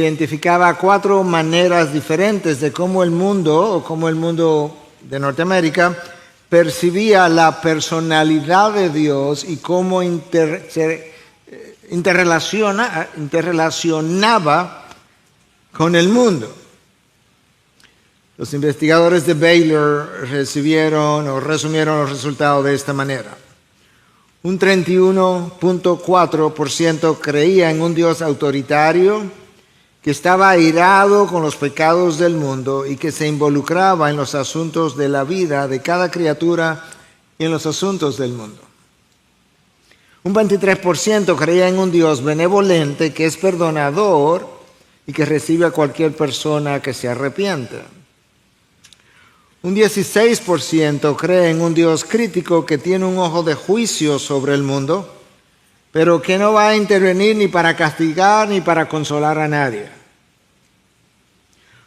identificaba 4 maneras diferentes de cómo el mundo de Norteamérica percibía la personalidad de Dios y cómo se interrelacionaba con el mundo. Los investigadores de Baylor resumieron los resultados de esta manera. Un 31.4% creía en un Dios autoritario que estaba airado con los pecados del mundo y que se involucraba en los asuntos de la vida de cada criatura y en los asuntos del mundo. Un 23% creía en un Dios benevolente que es perdonador y que recibe a cualquier persona que se arrepiente. Un 16% cree en un Dios crítico que tiene un ojo de juicio sobre el mundo, pero que no va a intervenir ni para castigar ni para consolar a nadie.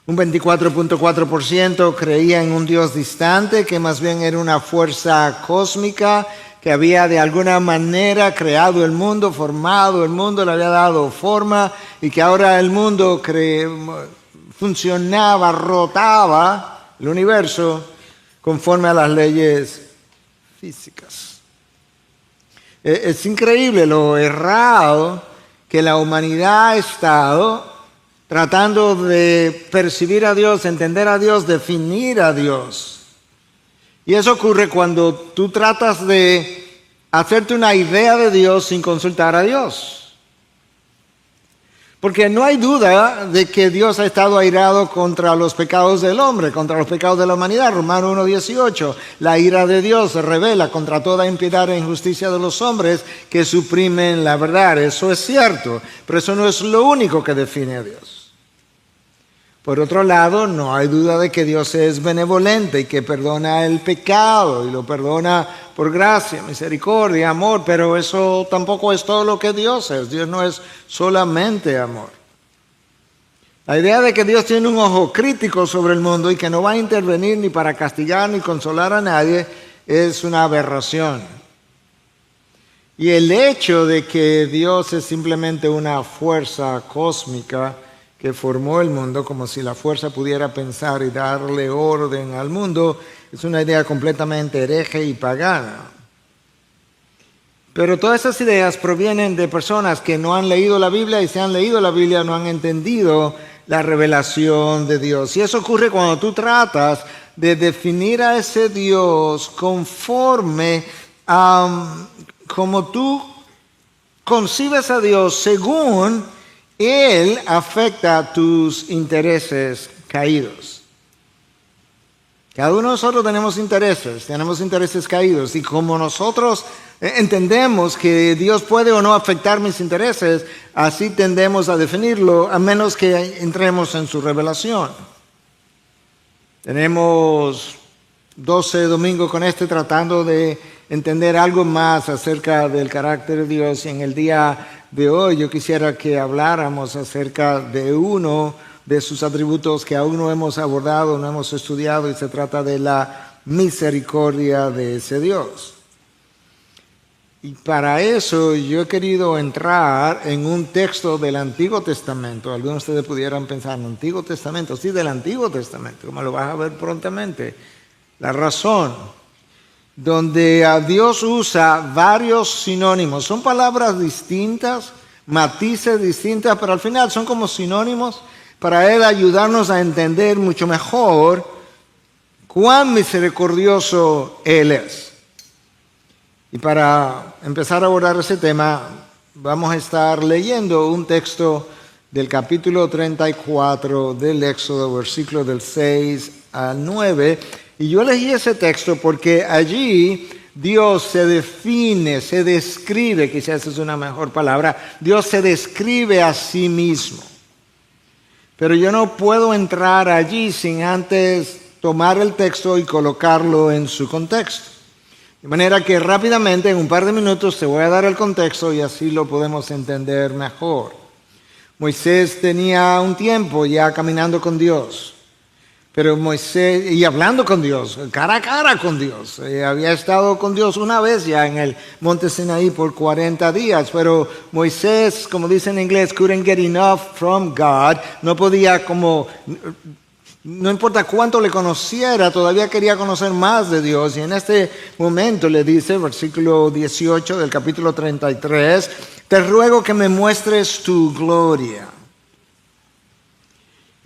Un 24.4% creía en un Dios distante, que más bien era una fuerza cósmica que había de alguna manera creado el mundo, formado el mundo, le había dado forma y que ahora el mundo funcionaba, rotaba el universo conforme a las leyes físicas. Es increíble lo errado que la humanidad ha estado tratando de percibir a Dios, entender a Dios, definir a Dios. Y eso ocurre cuando tú tratas de hacerte una idea de Dios sin consultar a Dios. Porque no hay duda de que Dios ha estado airado contra los pecados del hombre, contra los pecados de la humanidad. Romanos 1:18, la ira de Dios se revela contra toda impiedad e injusticia de los hombres que suprimen la verdad. Eso es cierto, pero eso no es lo único que define a Dios. Por otro lado, no hay duda de que Dios es benevolente y que perdona el pecado y lo perdona por gracia, misericordia, amor, pero eso tampoco es todo lo que Dios es. Dios no es solamente amor. La idea de que Dios tiene un ojo crítico sobre el mundo y que no va a intervenir ni para castigar ni consolar a nadie es una aberración. Y el hecho de que Dios es simplemente una fuerza cósmica que formó el mundo, como si la fuerza pudiera pensar y darle orden al mundo, es una idea completamente hereje y pagana. Pero todas esas ideas provienen de personas que no han leído la Biblia y si han leído la Biblia no han entendido la revelación de Dios. Y eso ocurre cuando tú tratas de definir a ese Dios conforme a como tú concibes a Dios según Él afecta tus intereses caídos. Cada uno de nosotros tenemos intereses caídos. Y como nosotros entendemos que Dios puede o no afectar mis intereses, así tendemos a definirlo, a menos que entremos en su revelación. Tenemos 12 domingos con tratando de entender algo más acerca del carácter de Dios. Y en el día de hoy yo quisiera que habláramos acerca de uno de sus atributos que aún no hemos abordado, no hemos estudiado, y se trata de la misericordia de ese Dios. Y para eso yo he querido entrar en un texto del Antiguo Testamento. Algunos de ustedes pudieran pensar, ¿en el Antiguo Testamento? Sí, del Antiguo Testamento, como lo vas a ver prontamente. La razón, donde a Dios usa varios sinónimos. Son palabras distintas, matices distintas, pero al final son como sinónimos para Él ayudarnos a entender mucho mejor cuán misericordioso Él es. Y para empezar a abordar ese tema, vamos a estar leyendo un texto del capítulo 34 del Éxodo, versículos del 6 al 9. Y yo elegí ese texto porque allí Dios se define, se describe, quizás es una mejor palabra, Dios se describe a sí mismo. Pero yo no puedo entrar allí sin antes tomar el texto y colocarlo en su contexto. De manera que rápidamente, en un par de minutos, te voy a dar el contexto y así lo podemos entender mejor. Moisés tenía un tiempo ya caminando con Dios. Pero Moisés, y hablando con Dios, cara a cara con Dios, había estado con Dios una vez ya en el monte Sinaí por 40 días, pero Moisés, como dice en inglés, couldn't get enough from God, no podía no importa cuánto le conociera, todavía quería conocer más de Dios, y en este momento le dice, versículo 18 del capítulo 33, te ruego que me muestres tu gloria.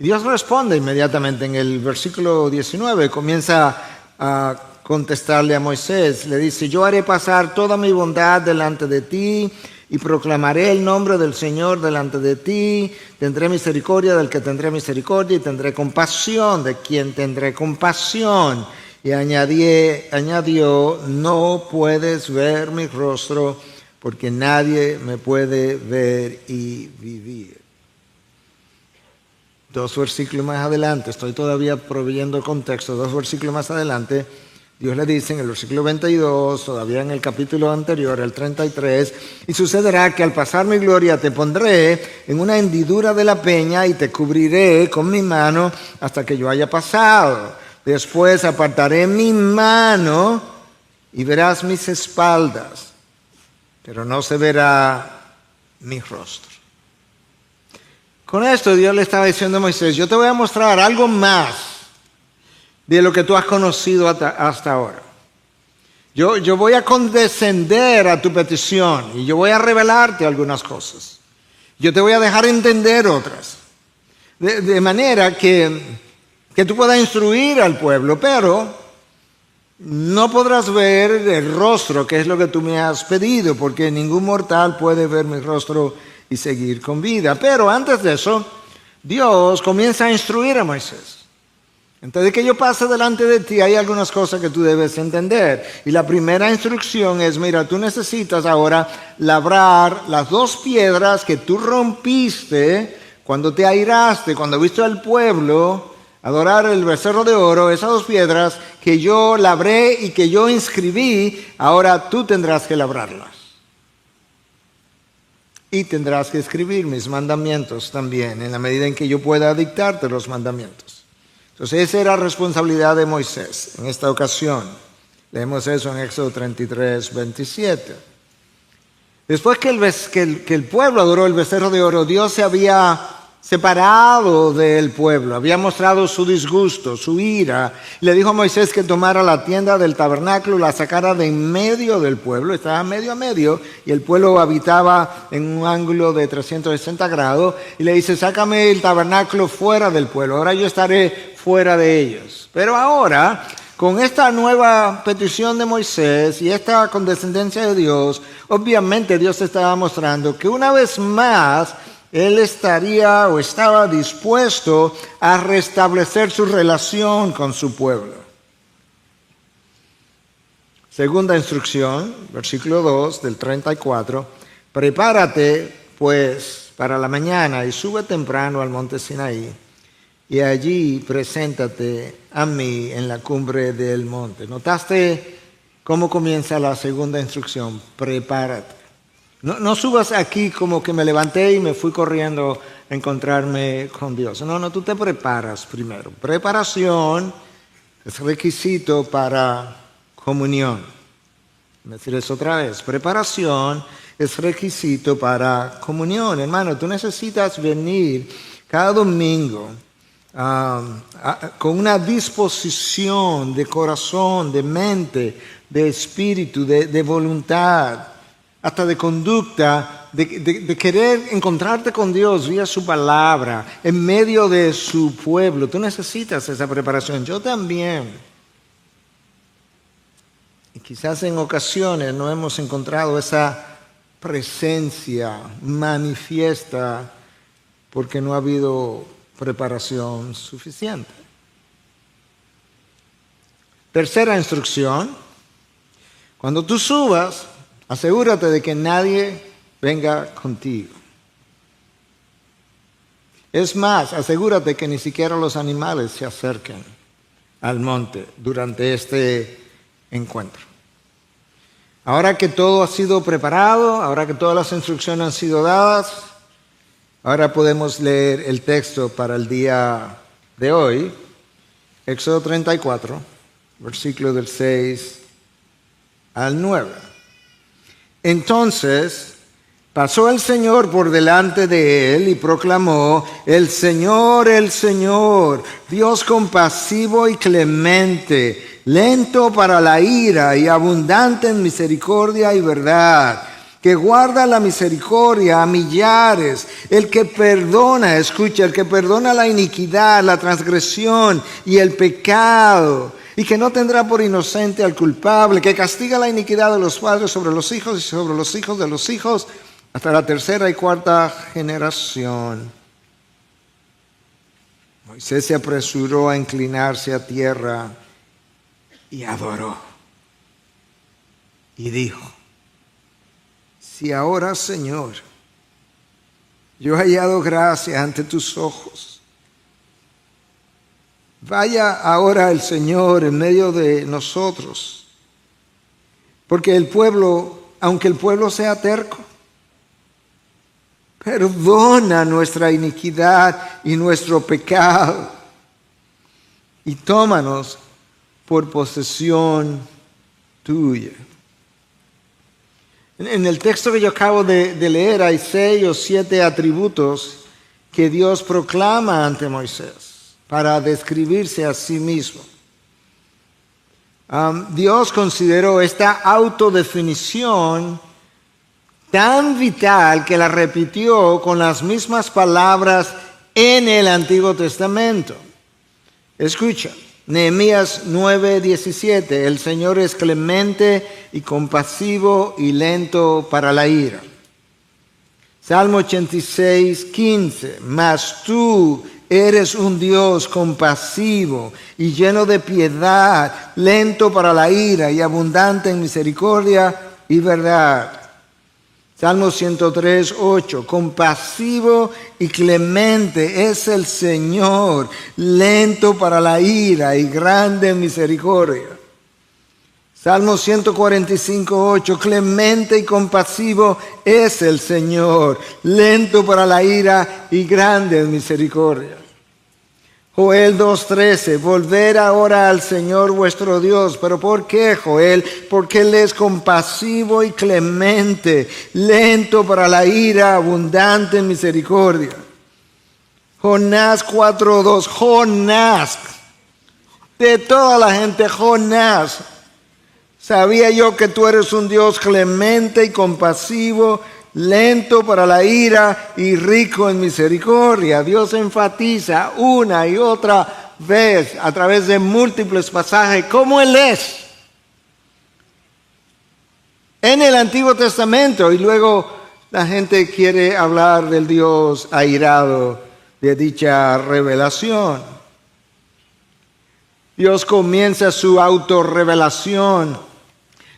Dios responde inmediatamente en el versículo 19, comienza a contestarle a Moisés, le dice, yo haré pasar toda mi bondad delante de ti y proclamaré el nombre del Señor delante de ti, tendré misericordia del que tendré misericordia y tendré compasión de quien tendré compasión. Y añadió, no puedes ver mi rostro porque nadie me puede ver y vivir. 2 versículos más adelante, estoy todavía proveyendo el contexto, 2 versículos más adelante, Dios le dice en el versículo 22, todavía en el capítulo anterior, el 33, y sucederá que al pasar mi gloria te pondré en una hendidura de la peña y te cubriré con mi mano hasta que yo haya pasado. Después apartaré mi mano y verás mis espaldas, pero no se verá mi rostro. Con esto Dios le estaba diciendo a Moisés, yo te voy a mostrar algo más de lo que tú has conocido hasta ahora. Yo voy a condescender a tu petición y yo voy a revelarte algunas cosas. Yo te voy a dejar entender otras. De manera que tú puedas instruir al pueblo, pero no podrás ver el rostro, que es lo que tú me has pedido, porque ningún mortal puede ver mi rostro y seguir con vida. Pero antes de eso, Dios comienza a instruir a Moisés. Antes de que yo pase delante de ti, hay algunas cosas que tú debes entender. Y la primera instrucción es, mira, tú necesitas ahora labrar las 2 piedras que tú rompiste cuando te airaste, cuando viste al pueblo adorar el becerro de oro. Esas 2 piedras que yo labré y que yo inscribí, ahora tú tendrás que labrarlas. Y tendrás que escribir mis mandamientos también, en la medida en que yo pueda dictarte los mandamientos. Entonces esa era responsabilidad de Moisés en esta ocasión. Leemos eso en Éxodo 33, 27. Después que el pueblo adoró el becerro de oro, Dios se había separado del pueblo, había mostrado su disgusto, su ira. Le dijo a Moisés que tomara la tienda del tabernáculo y la sacara de en medio del pueblo. Estaba medio a medio y el pueblo habitaba en un ángulo de 360 grados. Y le dice, sácame el tabernáculo fuera del pueblo, ahora yo estaré fuera de ellos. Pero ahora, con esta nueva petición de Moisés y esta condescendencia de Dios, obviamente Dios estaba mostrando que una vez más Él estaba dispuesto a restablecer su relación con su pueblo. Segunda instrucción, versículo 2 del 34. Prepárate, pues, para la mañana y sube temprano al monte Sinaí, y allí preséntate a mí en la cumbre del monte. ¿Notaste cómo comienza la segunda instrucción? Prepárate. No subas aquí como que me levanté y me fui corriendo a encontrarme con Dios. No, tú te preparas primero. Preparación es requisito para comunión. Voy a decir eso otra vez. Preparación es requisito para comunión. Hermano, tú necesitas venir cada domingo con una disposición de corazón, de mente, de espíritu, de voluntad, hasta de conducta, de querer encontrarte con Dios vía su palabra, en medio de su pueblo. Tú necesitas esa preparación, yo también. Y quizás en ocasiones no hemos encontrado esa presencia manifiesta porque no ha habido preparación suficiente. Tercera instrucción, cuando tú subas, asegúrate de que nadie venga contigo. Es más, asegúrate que ni siquiera los animales se acerquen al monte durante este encuentro. Ahora que todo ha sido preparado, ahora que todas las instrucciones han sido dadas, ahora podemos leer el texto para el día de hoy. Éxodo 34, versículo del 6 al 9. Entonces pasó el Señor por delante de él y proclamó: el Señor, Dios compasivo y clemente, lento para la ira y abundante en misericordia y verdad, que guarda la misericordia a millares, el que perdona, escucha, el que perdona la iniquidad, la transgresión y el pecado, y que no tendrá por inocente al culpable, que castiga la iniquidad de los padres sobre los hijos y sobre los hijos de los hijos, hasta la tercera y cuarta generación. Moisés se apresuró a inclinarse a tierra y adoró. Y dijo: si ahora, Señor, yo he hallado gracia ante tus ojos, vaya ahora el Señor en medio de nosotros, porque el pueblo, aunque el pueblo sea terco, perdona nuestra iniquidad y nuestro pecado, y tómanos por posesión tuya. En el texto que yo acabo de leer hay 6 o 7 atributos que Dios proclama ante Moisés para describirse a sí mismo. Dios consideró esta autodefinición tan vital que la repitió con las mismas palabras en el Antiguo Testamento. Escucha, Nehemías 9:17, el Señor es clemente y compasivo y lento para la ira. Salmo 86:15, mas tú eres un Dios compasivo y lleno de piedad, lento para la ira y abundante en misericordia y verdad. Salmo 103:8, compasivo y clemente es el Señor, lento para la ira y grande en misericordia. Salmo 145:8, clemente y compasivo es el Señor, lento para la ira y grande en misericordia. Joel 2:13, volver ahora al Señor vuestro Dios. ¿Pero por qué, Joel? Porque Él es compasivo y clemente, lento para la ira, abundante en misericordia. Jonás 4:2, Jonás, de toda la gente, Jonás, sabía yo que tú eres un Dios clemente y compasivo, lento para la ira y rico en misericordia. Dios enfatiza una y otra vez a través de múltiples pasajes cómo Él es en el Antiguo Testamento, y luego la gente quiere hablar del Dios airado de dicha revelación. Dios comienza su autorrevelación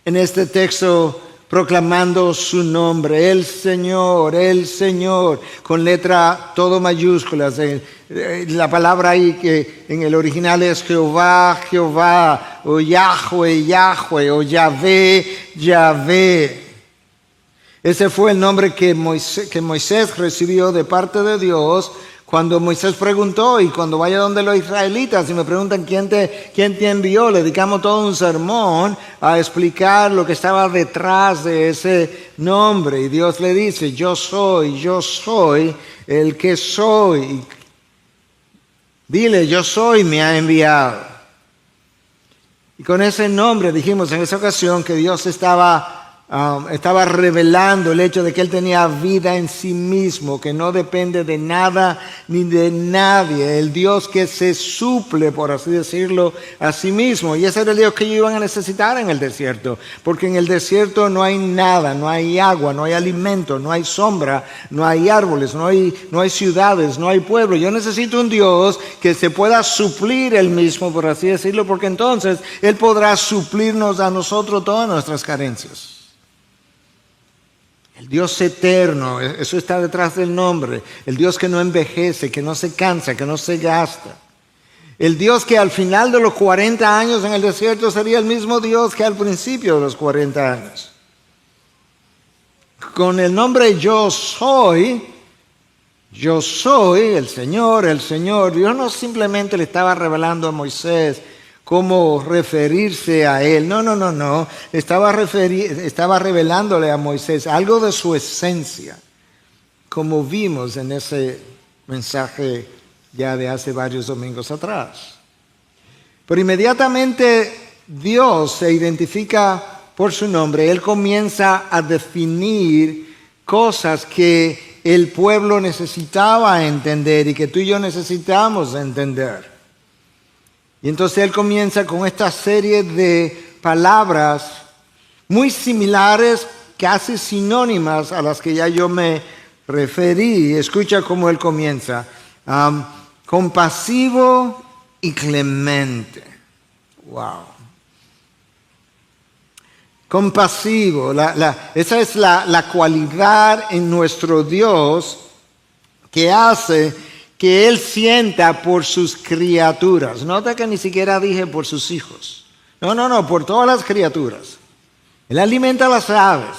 en este texto proclamando su nombre, el Señor, con letra todo mayúsculas. La palabra ahí que en el original es Jehová, Jehová, o Yahweh, Yahweh, o Yahvé, Yahvé. Ese fue el nombre que Moisés recibió de parte de Dios cuando Moisés preguntó, y cuando vaya donde los israelitas y me preguntan quién te envió, le dedicamos todo un sermón a explicar lo que estaba detrás de ese nombre. Y Dios le dice: yo soy el que soy. Dile: yo soy, me ha enviado. Y con ese nombre dijimos en esa ocasión que Dios estaba revelando el hecho de que Él tenía vida en sí mismo, que no depende de nada ni de nadie, el Dios que se suple, por así decirlo, a sí mismo. Y ese era el Dios que ellos iban a necesitar en el desierto, porque en el desierto no hay nada, no hay agua, no hay alimento, no hay sombra, no hay árboles, no hay ciudades, no hay pueblo. Yo necesito un Dios que se pueda suplir Él mismo, por así decirlo, porque entonces Él podrá suplirnos a nosotros todas nuestras carencias. El Dios eterno, eso está detrás del nombre. El Dios que no envejece, que no se cansa, que no se gasta. El Dios que al final de los 40 años en el desierto sería el mismo Dios que al principio de los 40 años. Con el nombre yo soy, Yo soy el Señor, el Señor. Dios no simplemente le estaba revelando a Moisés cómo referirse a él. No. Estaba revelándole a Moisés algo de su esencia, como vimos en ese mensaje ya de hace varios domingos atrás. Pero inmediatamente Dios se identifica por su nombre. Él comienza a definir cosas que el pueblo necesitaba entender y que tú y yo necesitamos entender. Y entonces Él comienza con esta serie de palabras muy similares, casi sinónimas a las que ya yo me referí. Escucha cómo Él comienza. Compasivo y clemente. Wow. Compasivo, esa es la cualidad en nuestro Dios que hace que Él sienta por sus criaturas. Nota que ni siquiera dije por sus hijos. No, por todas las criaturas. Él alimenta a las aves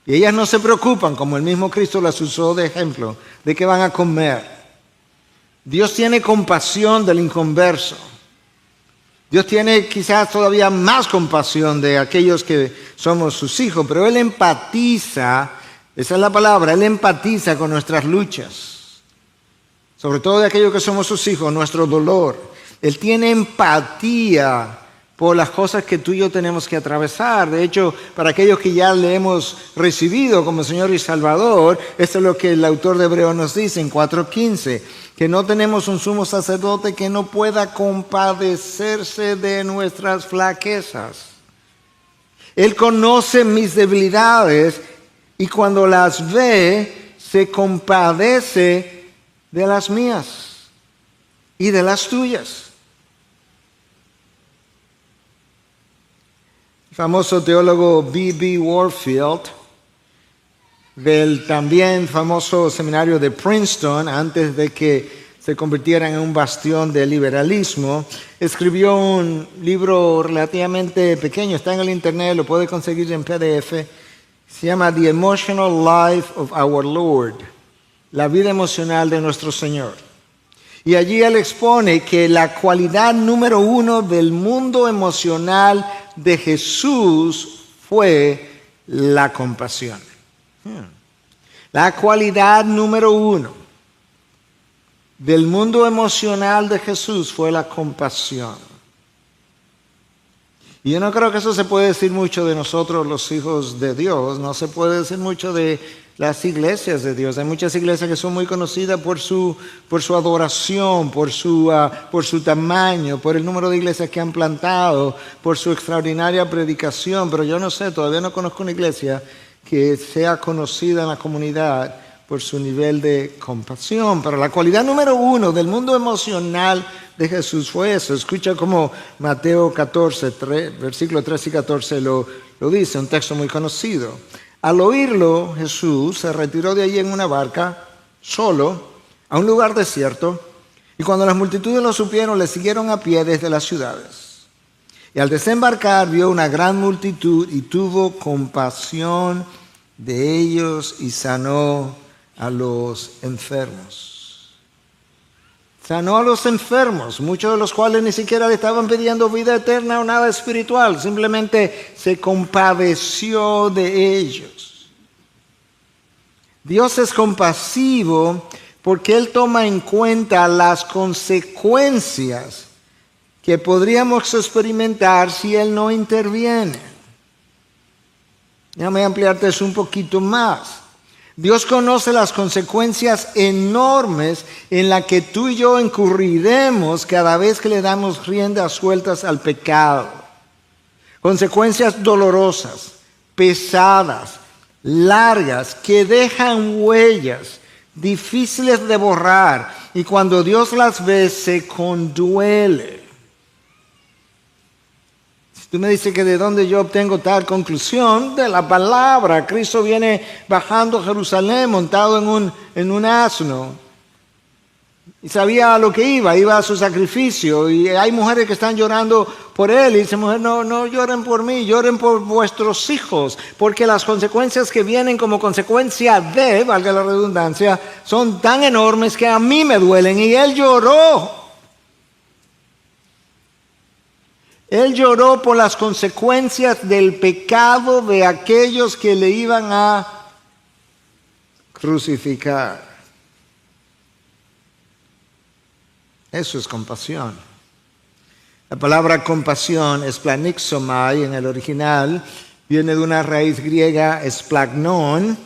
y ellas no se preocupan, como el mismo Cristo las usó de ejemplo, de qué van a comer. Dios tiene compasión del inconverso. Dios tiene quizás todavía más compasión de aquellos que somos sus hijos, pero Él empatiza, esa es la palabra, Él empatiza con nuestras luchas, sobre todo de aquellos que somos sus hijos, nuestro dolor. Él tiene empatía por las cosas que tú y yo tenemos que atravesar. De hecho, para aquellos que ya le hemos recibido como Señor y Salvador, esto es lo que el autor de Hebreos nos dice en 4:15, que no tenemos un sumo sacerdote que no pueda compadecerse de nuestras flaquezas. Él conoce mis debilidades y cuando las ve, se compadece de las mías y de las tuyas. El famoso teólogo B.B. Warfield, del también famoso seminario de Princeton, antes de que se convirtiera en un bastión del liberalismo, escribió un libro relativamente pequeño, está en el internet, lo puede conseguir en PDF, se llama The Emotional Life of Our Lord, la vida emocional de nuestro Señor. Y allí él expone que la cualidad número 1 del mundo emocional de Jesús fue la compasión. La cualidad número 1 del mundo emocional de Jesús fue la compasión. Y yo no creo que eso se puede decir mucho de nosotros los hijos de Dios, no se puede decir mucho de las iglesias de Dios. Hay muchas iglesias que son muy conocidas por su adoración, por su tamaño, por el número de iglesias que han plantado, por su extraordinaria predicación, pero yo no sé, todavía no conozco una iglesia que sea conocida en la comunidad por su nivel de compasión. Pero la cualidad número 1 del mundo emocional de Jesús fue eso. Escucha cómo Mateo 14, versículos 13 y 14 lo dice, un texto muy conocido. Al oírlo, Jesús se retiró de allí en una barca, solo, a un lugar desierto, y cuando las multitudes lo supieron, le siguieron a pie desde las ciudades. Y al desembarcar vio una gran multitud y tuvo compasión de ellos y sanó a los enfermos. Sanó a los enfermos, muchos de los cuales ni siquiera le estaban pidiendo vida eterna o nada espiritual, simplemente se compadeció de ellos. Dios es compasivo porque Él toma en cuenta las consecuencias que podríamos experimentar si Él no interviene. Déjame ampliarte eso un poquito más. Dios conoce las consecuencias enormes en las que tú y yo incurriremos cada vez que le damos riendas sueltas al pecado. Consecuencias dolorosas, pesadas, largas, que dejan huellas, difíciles de borrar, y cuando Dios las ve se conduele. Tú me dices que de dónde yo obtengo tal conclusión, de la palabra. Cristo viene bajando a Jerusalén montado en un asno. Y sabía a lo que iba a su sacrificio. Y hay mujeres que están llorando por él. Y dice, mujer, no lloren por mí, lloren por vuestros hijos. Porque las consecuencias que vienen como consecuencia de, valga la redundancia, son tan enormes que a mí me duelen. Y él lloró. Él lloró por las consecuencias del pecado de aquellos que le iban a crucificar. Eso es compasión. La palabra compasión, esplanixomai en el original, viene de una raíz griega, esplagnon,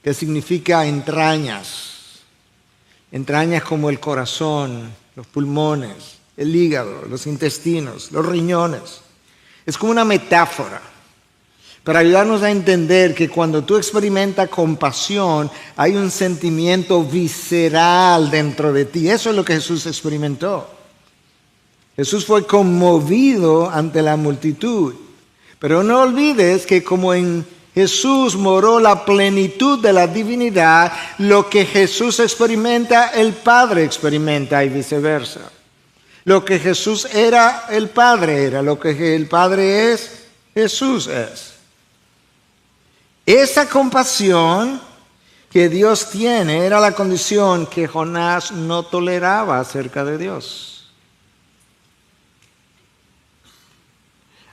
que significa entrañas. Entrañas como el corazón, los pulmones, el hígado, los intestinos, los riñones. Es como una metáfora para ayudarnos a entender que cuando tú experimentas compasión, hay un sentimiento visceral dentro de ti. Eso es lo que Jesús experimentó. Jesús fue conmovido ante la multitud. Pero no olvides que como en Jesús moró la plenitud de la divinidad, lo que Jesús experimenta, el Padre experimenta y viceversa. Lo que Jesús era, el Padre era. Lo que el Padre es, Jesús es. Esa compasión que Dios tiene era la condición que Jonás no toleraba acerca de Dios.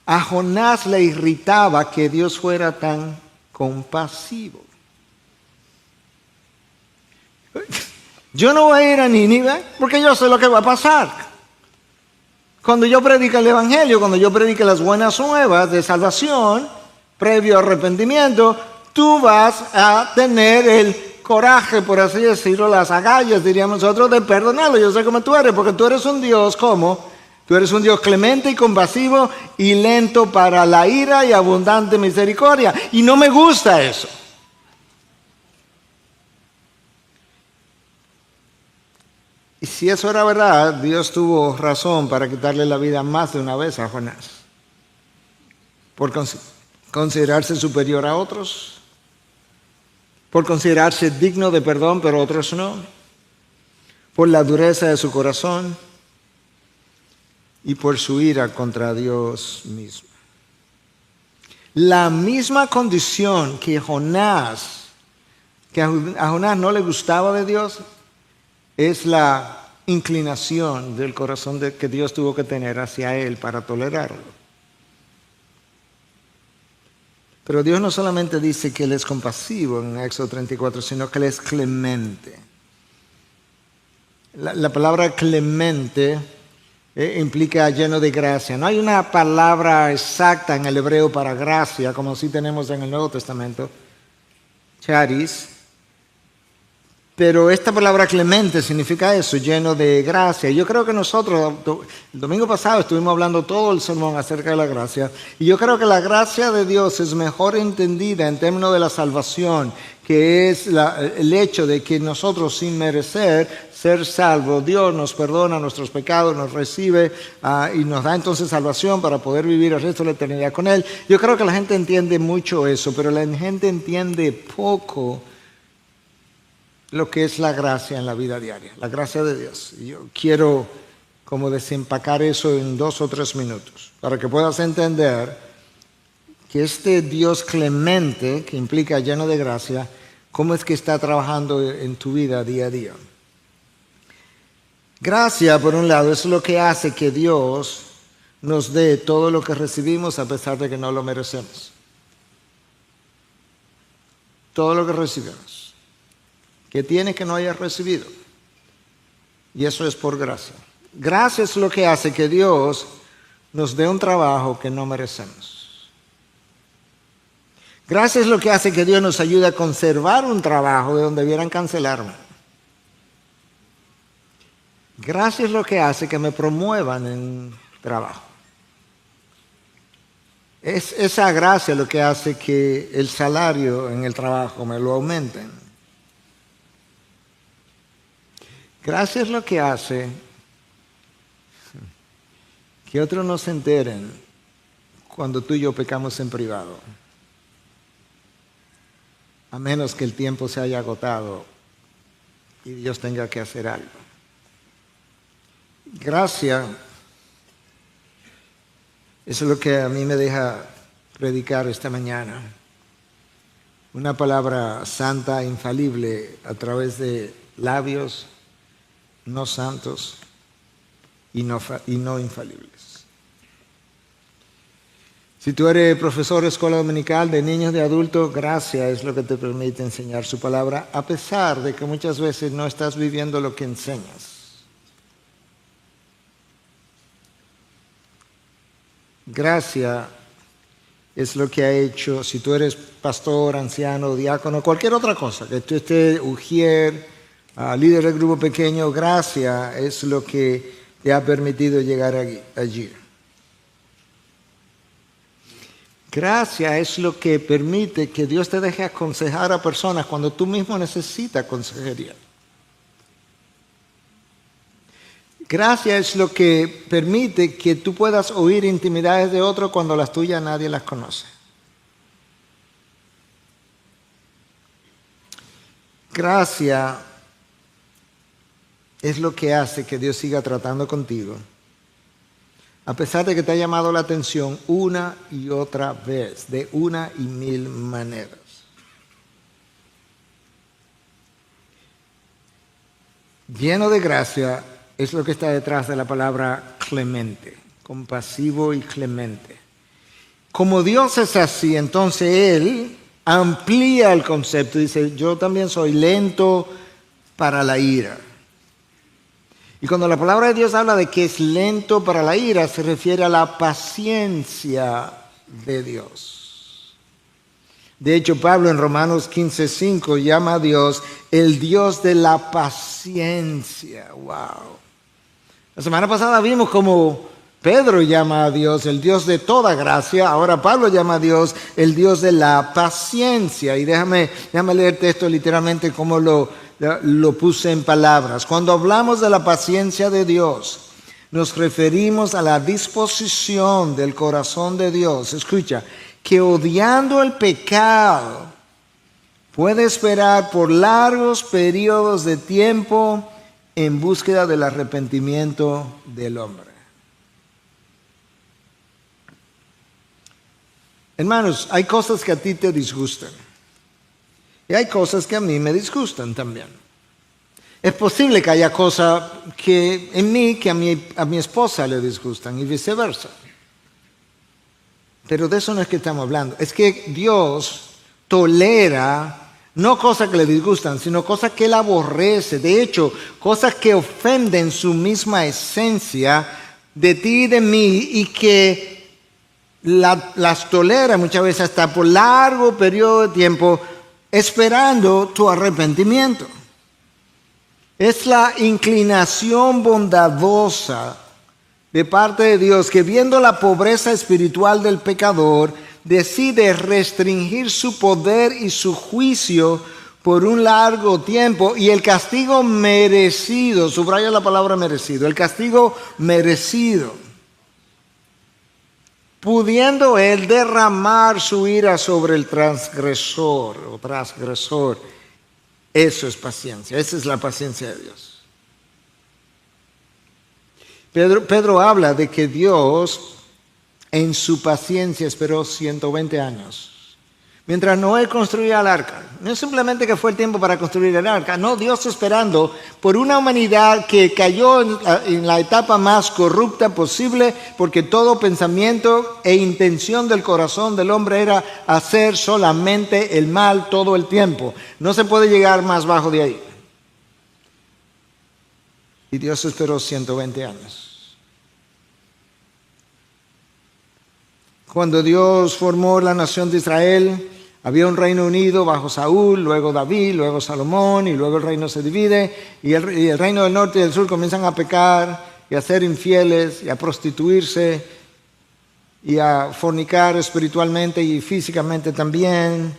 A Jonás le irritaba que Dios fuera tan compasivo. Yo no voy a ir a Nínive porque yo sé lo que va a pasar. Cuando yo predique el Evangelio, cuando yo predique las buenas nuevas de salvación, previo arrepentimiento, tú vas a tener el coraje, por así decirlo, las agallas, diríamos nosotros, de perdonarlo. Yo sé cómo tú eres, porque tú eres un Dios, ¿cómo? Tú eres un Dios clemente y compasivo y lento para la ira y abundante misericordia. Y no me gusta eso. Y si eso era verdad, Dios tuvo razón para quitarle la vida más de una vez a Jonás. Por considerarse superior a otros, por considerarse digno de perdón, pero otros no, por la dureza de su corazón y por su ira contra Dios mismo. La misma condición que a Jonás no le gustaba de Dios, es la inclinación del corazón que Dios tuvo que tener hacia él para tolerarlo. Pero Dios no solamente dice que Él es compasivo en Éxodo 34, sino que Él es clemente. La palabra clemente implica lleno de gracia. No hay una palabra exacta en el hebreo para gracia, como sí tenemos en el Nuevo Testamento, charis. Pero esta palabra clemente significa eso, lleno de gracia. Yo creo que nosotros, el domingo pasado estuvimos hablando todo el sermón acerca de la gracia. Y yo creo que la gracia de Dios es mejor entendida en términos de la salvación, que es el hecho de que nosotros sin merecer ser salvos, Dios nos perdona nuestros pecados, nos recibe y nos da entonces salvación para poder vivir el resto de la eternidad con Él. Yo creo que la gente entiende mucho eso, pero la gente entiende poco lo que es la gracia en la vida diaria, la gracia de Dios. Y yo quiero como desempacar eso en 2 o 3 minutos, para que puedas entender que este Dios clemente, que implica lleno de gracia, cómo es que está trabajando en tu vida día a día. Gracia, por un lado, es lo que hace que Dios nos dé todo lo que recibimos a pesar de que no lo merecemos. Todo lo que recibimos. Que tiene que no hayas recibido. Y eso es por gracia. Gracia es lo que hace que Dios nos dé un trabajo que no merecemos. Gracia es lo que hace que Dios nos ayude a conservar un trabajo de donde debieran cancelarme. Gracia es lo que hace que me promuevan en trabajo. Es esa gracia lo que hace que el salario en el trabajo me lo aumenten. Gracia es lo que hace que otros no se enteren cuando tú y yo pecamos en privado, a menos que el tiempo se haya agotado y Dios tenga que hacer algo. Gracia, eso es lo que a mí me deja predicar esta mañana. Una palabra santa, infalible, a través de labios no santos y no infalibles. Si tú eres profesor de escuela dominical de niños, de adultos, gracia es lo que te permite enseñar su palabra, a pesar de que muchas veces no estás viviendo lo que enseñas. Gracia es lo que ha hecho, si tú eres pastor, anciano, diácono, cualquier otra cosa, que tú estés ujier, líder del grupo pequeño, gracia es lo que te ha permitido llegar allí. Gracia es lo que permite que Dios te deje aconsejar a personas cuando tú mismo necesitas consejería. Gracia es lo que permite que tú puedas oír intimidades de otro cuando las tuyas nadie las conoce. Gracia es lo que hace que Dios siga tratando contigo, a pesar de que te ha llamado la atención una y otra vez, de una y mil maneras. Lleno de gracia es lo que está detrás de la palabra clemente, compasivo y clemente. Como Dios es así, entonces Él amplía el concepto. Dice, yo también soy lento para la ira. Y cuando la palabra de Dios habla de que es lento para la ira, se refiere a la paciencia de Dios. De hecho, Pablo en Romanos 15:5 llama a Dios el Dios de la paciencia. ¡Wow! La semana pasada vimos cómo Pedro llama a Dios el Dios de toda gracia. Ahora Pablo llama a Dios el Dios de la paciencia. Y déjame leerte esto literalmente como lo puse en palabras. Cuando hablamos de la paciencia de Dios, nos referimos a la disposición del corazón de Dios. Escucha, que odiando el pecado, puede esperar por largos periodos de tiempo en búsqueda del arrepentimiento del hombre. Hermanos, hay cosas que a ti te disgustan. Y hay cosas que a mí me disgustan también. Es posible que haya cosas que en mí que a mi esposa le disgustan y viceversa. Pero de eso no es que estamos hablando. Es que Dios tolera no cosas que le disgustan, sino cosas que Él aborrece. De hecho, cosas que ofenden su misma esencia de ti y de mí y que las tolera muchas veces hasta por largo periodo de tiempo, esperando tu arrepentimiento. Es la inclinación bondadosa de parte de Dios que, viendo la pobreza espiritual del pecador, decide restringir su poder y su juicio por un largo tiempo, y el castigo merecido, subraya la palabra merecido, el castigo merecido, pudiendo Él derramar su ira sobre el transgresor o transgresor. Eso es paciencia, esa es la paciencia de Dios. Pedro habla de que Dios en su paciencia esperó 120 años. Mientras Noé construía el arca. No es simplemente que fue el tiempo para construir el arca. No, Dios esperando por una humanidad que cayó en la etapa más corrupta posible, porque todo pensamiento e intención del corazón del hombre era hacer solamente el mal todo el tiempo. No se puede llegar más bajo de ahí. Y Dios esperó 120 años. Cuando Dios formó la nación de Israel, había un reino unido bajo Saúl, luego David, luego Salomón, y luego el reino se divide, y el reino del norte y del sur comienzan a pecar, y a ser infieles, y a prostituirse, y a fornicar espiritualmente y físicamente también.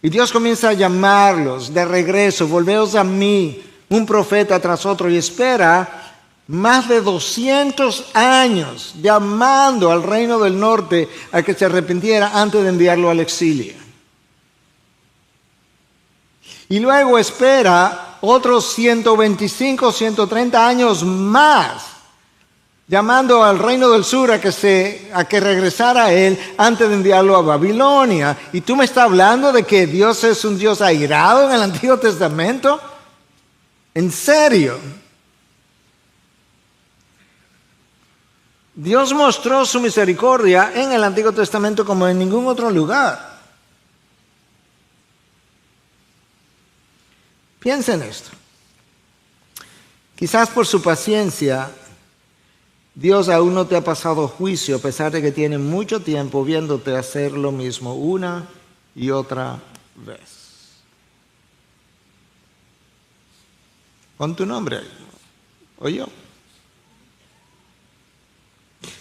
Y Dios comienza a llamarlos de regreso, volveos a mí, un profeta tras otro, y espera más de 200 años llamando al reino del norte a que se arrepintiera antes de enviarlo al exilio. Y luego espera otros 125, 130 años más llamando al reino del sur a que regresara a él antes de enviarlo a Babilonia. Y tú me estás hablando de que Dios es un Dios airado en el Antiguo Testamento. ¿En serio? Dios mostró su misericordia en el Antiguo Testamento como en ningún otro lugar. Piensa en esto. Quizás por su paciencia, Dios aún no te ha pasado juicio, a pesar de que tiene mucho tiempo viéndote hacer lo mismo una y otra vez. Pon tu nombre ahí, o yo.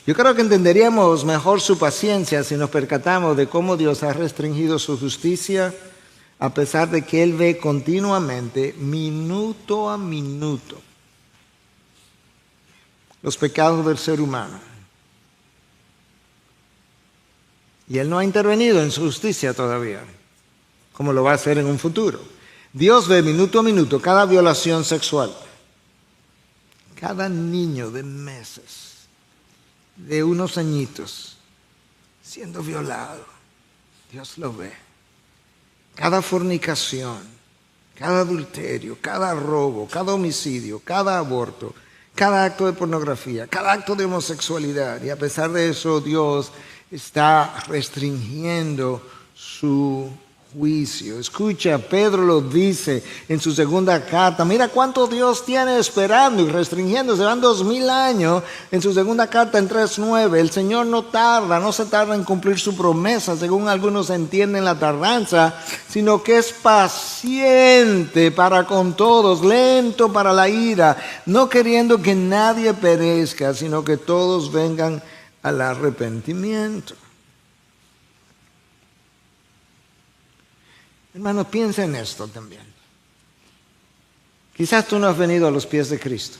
Yo creo que entenderíamos mejor su paciencia si nos percatamos de cómo Dios ha restringido su justicia, a pesar de que Él ve continuamente, minuto a minuto, los pecados del ser humano. Y Él no ha intervenido en su justicia todavía, como lo va a hacer en un futuro. Dios ve minuto a minuto cada violación sexual, cada niño de meses, de unos añitos, siendo violado. Dios lo ve. Cada fornicación, cada adulterio, cada robo, cada homicidio, cada aborto, cada acto de pornografía, cada acto de homosexualidad. Y a pesar de eso, Dios está restringiendo su juicio. Escucha, Pedro lo dice en su segunda carta. Mira cuánto Dios tiene esperando y restringiendo. Se van 2000 años. En su segunda carta en 3:9. El Señor no se tarda en cumplir su promesa, según algunos entienden la tardanza, sino que es paciente para con todos, lento para la ira, no queriendo que nadie perezca, sino que todos vengan al arrepentimiento. Hermano, piensa en esto también. Quizás tú no has venido a los pies de Cristo,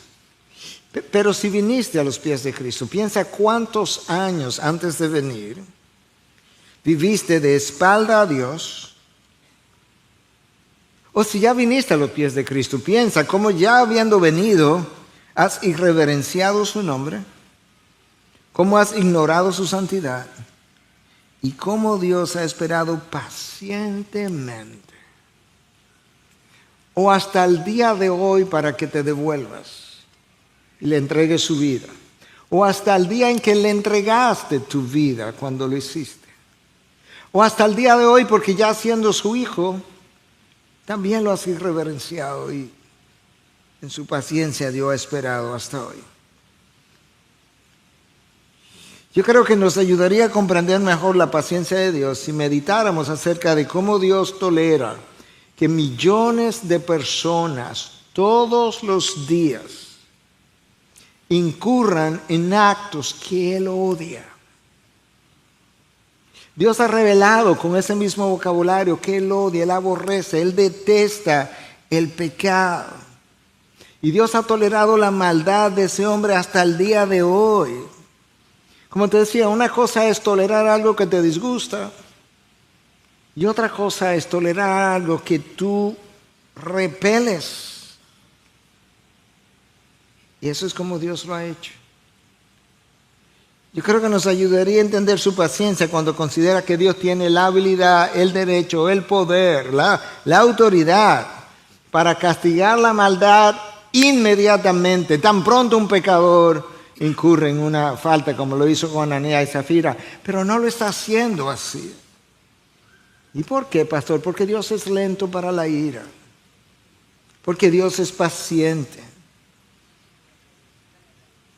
pero si viniste a los pies de Cristo, piensa cuántos años antes de venir viviste de espalda a Dios. O si ya viniste a los pies de Cristo, piensa cómo ya habiendo venido has irreverenciado su nombre, cómo has ignorado su santidad, y cómo Dios ha esperado pacientemente, o hasta el día de hoy, para que te devuelvas y le entregues su vida, o hasta el día en que le entregaste tu vida cuando lo hiciste, o hasta el día de hoy, porque ya siendo su hijo, también lo has irreverenciado y en su paciencia Dios ha esperado hasta hoy. Yo creo que nos ayudaría a comprender mejor la paciencia de Dios si meditáramos acerca de cómo Dios tolera que millones de personas todos los días incurran en actos que Él odia. Dios ha revelado con ese mismo vocabulario que Él odia, Él aborrece, Él detesta el pecado. Y Dios ha tolerado la maldad de ese hombre hasta el día de hoy. Como te decía, una cosa es tolerar algo que te disgusta y otra cosa es tolerar algo que tú repeles. Y eso es como Dios lo ha hecho. Yo creo que nos ayudaría a entender su paciencia cuando considera que Dios tiene la habilidad, el derecho, el poder, la autoridad para castigar la maldad inmediatamente, tan pronto un pecador incurre en una falta como lo hizo con Ananías y Zafira, pero no lo está haciendo así. ¿Y por qué, pastor? Porque Dios es lento para la ira, porque Dios es paciente,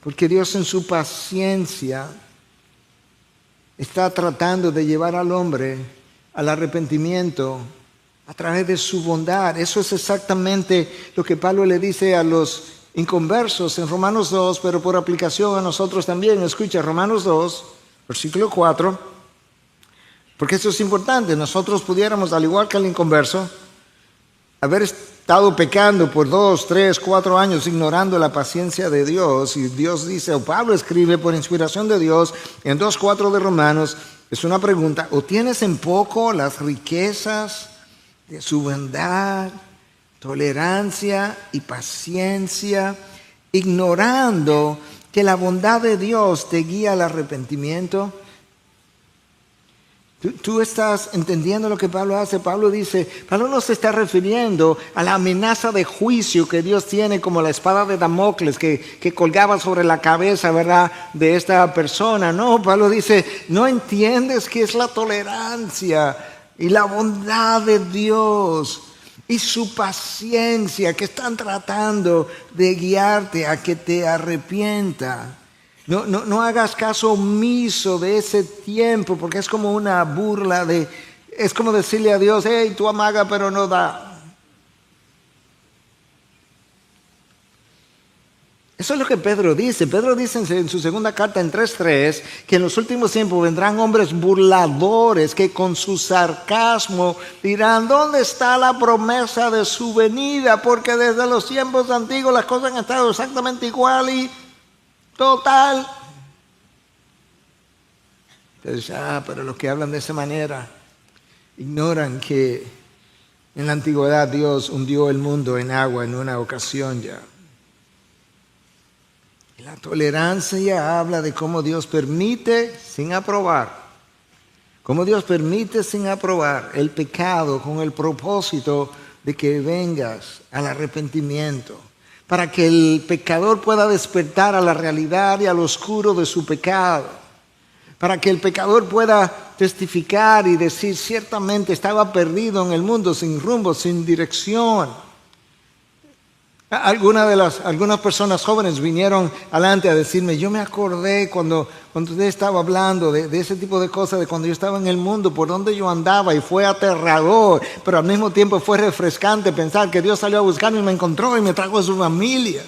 porque Dios en su paciencia está tratando de llevar al hombre al arrepentimiento a través de su bondad. Eso es exactamente lo que Pablo le dice a los inconversos en Romanos 2, pero por aplicación a nosotros también. Escucha, Romanos 2, versículo 4, porque eso es importante. Nosotros pudiéramos, al igual que el inconverso, haber estado pecando por 2, 3, 4 años, ignorando la paciencia de Dios, y Dios dice, o Pablo escribe por inspiración de Dios en 2:4 de Romanos, es una pregunta: ¿o tienes en poco las riquezas de su bondad, tolerancia y paciencia, ignorando que la bondad de Dios te guía al arrepentimiento. ¿Tú estás entendiendo lo que Pablo hace? Pablo no se está refiriendo a la amenaza de juicio que Dios tiene como la espada de Damocles que colgaba sobre la cabeza, ¿verdad?, de esta persona. No, Pablo dice, ¿no entiendes qué es la tolerancia y la bondad de Dios y su paciencia que están tratando de guiarte a que te arrepientas? No hagas caso omiso de ese tiempo, porque es como una burla es como decirle a Dios, hey, tú amaga pero no da. Eso es lo que Pedro dice. Pedro dice en su segunda carta en 3:3 que en los últimos tiempos vendrán hombres burladores que con su sarcasmo dirán, ¿dónde está la promesa de su venida? Porque desde los tiempos antiguos las cosas han estado exactamente igual y total. Entonces, pero los que hablan de esa manera ignoran que en la antigüedad Dios hundió el mundo en agua en una ocasión ya. Y la tolerancia habla de cómo Dios permite sin aprobar. Cómo Dios permite sin aprobar el pecado con el propósito de que vengas al arrepentimiento, para que el pecador pueda despertar a la realidad y al oscuro de su pecado, para que el pecador pueda testificar y decir, ciertamente estaba perdido en el mundo, sin rumbo, sin dirección. Algunas personas jóvenes vinieron adelante a decirme, yo me acordé cuando usted estaba hablando de ese tipo de cosas, de cuando yo estaba en el mundo, por donde yo andaba, y fue aterrador, pero al mismo tiempo fue refrescante pensar que Dios salió a buscarme y me encontró y me trajo a su familia.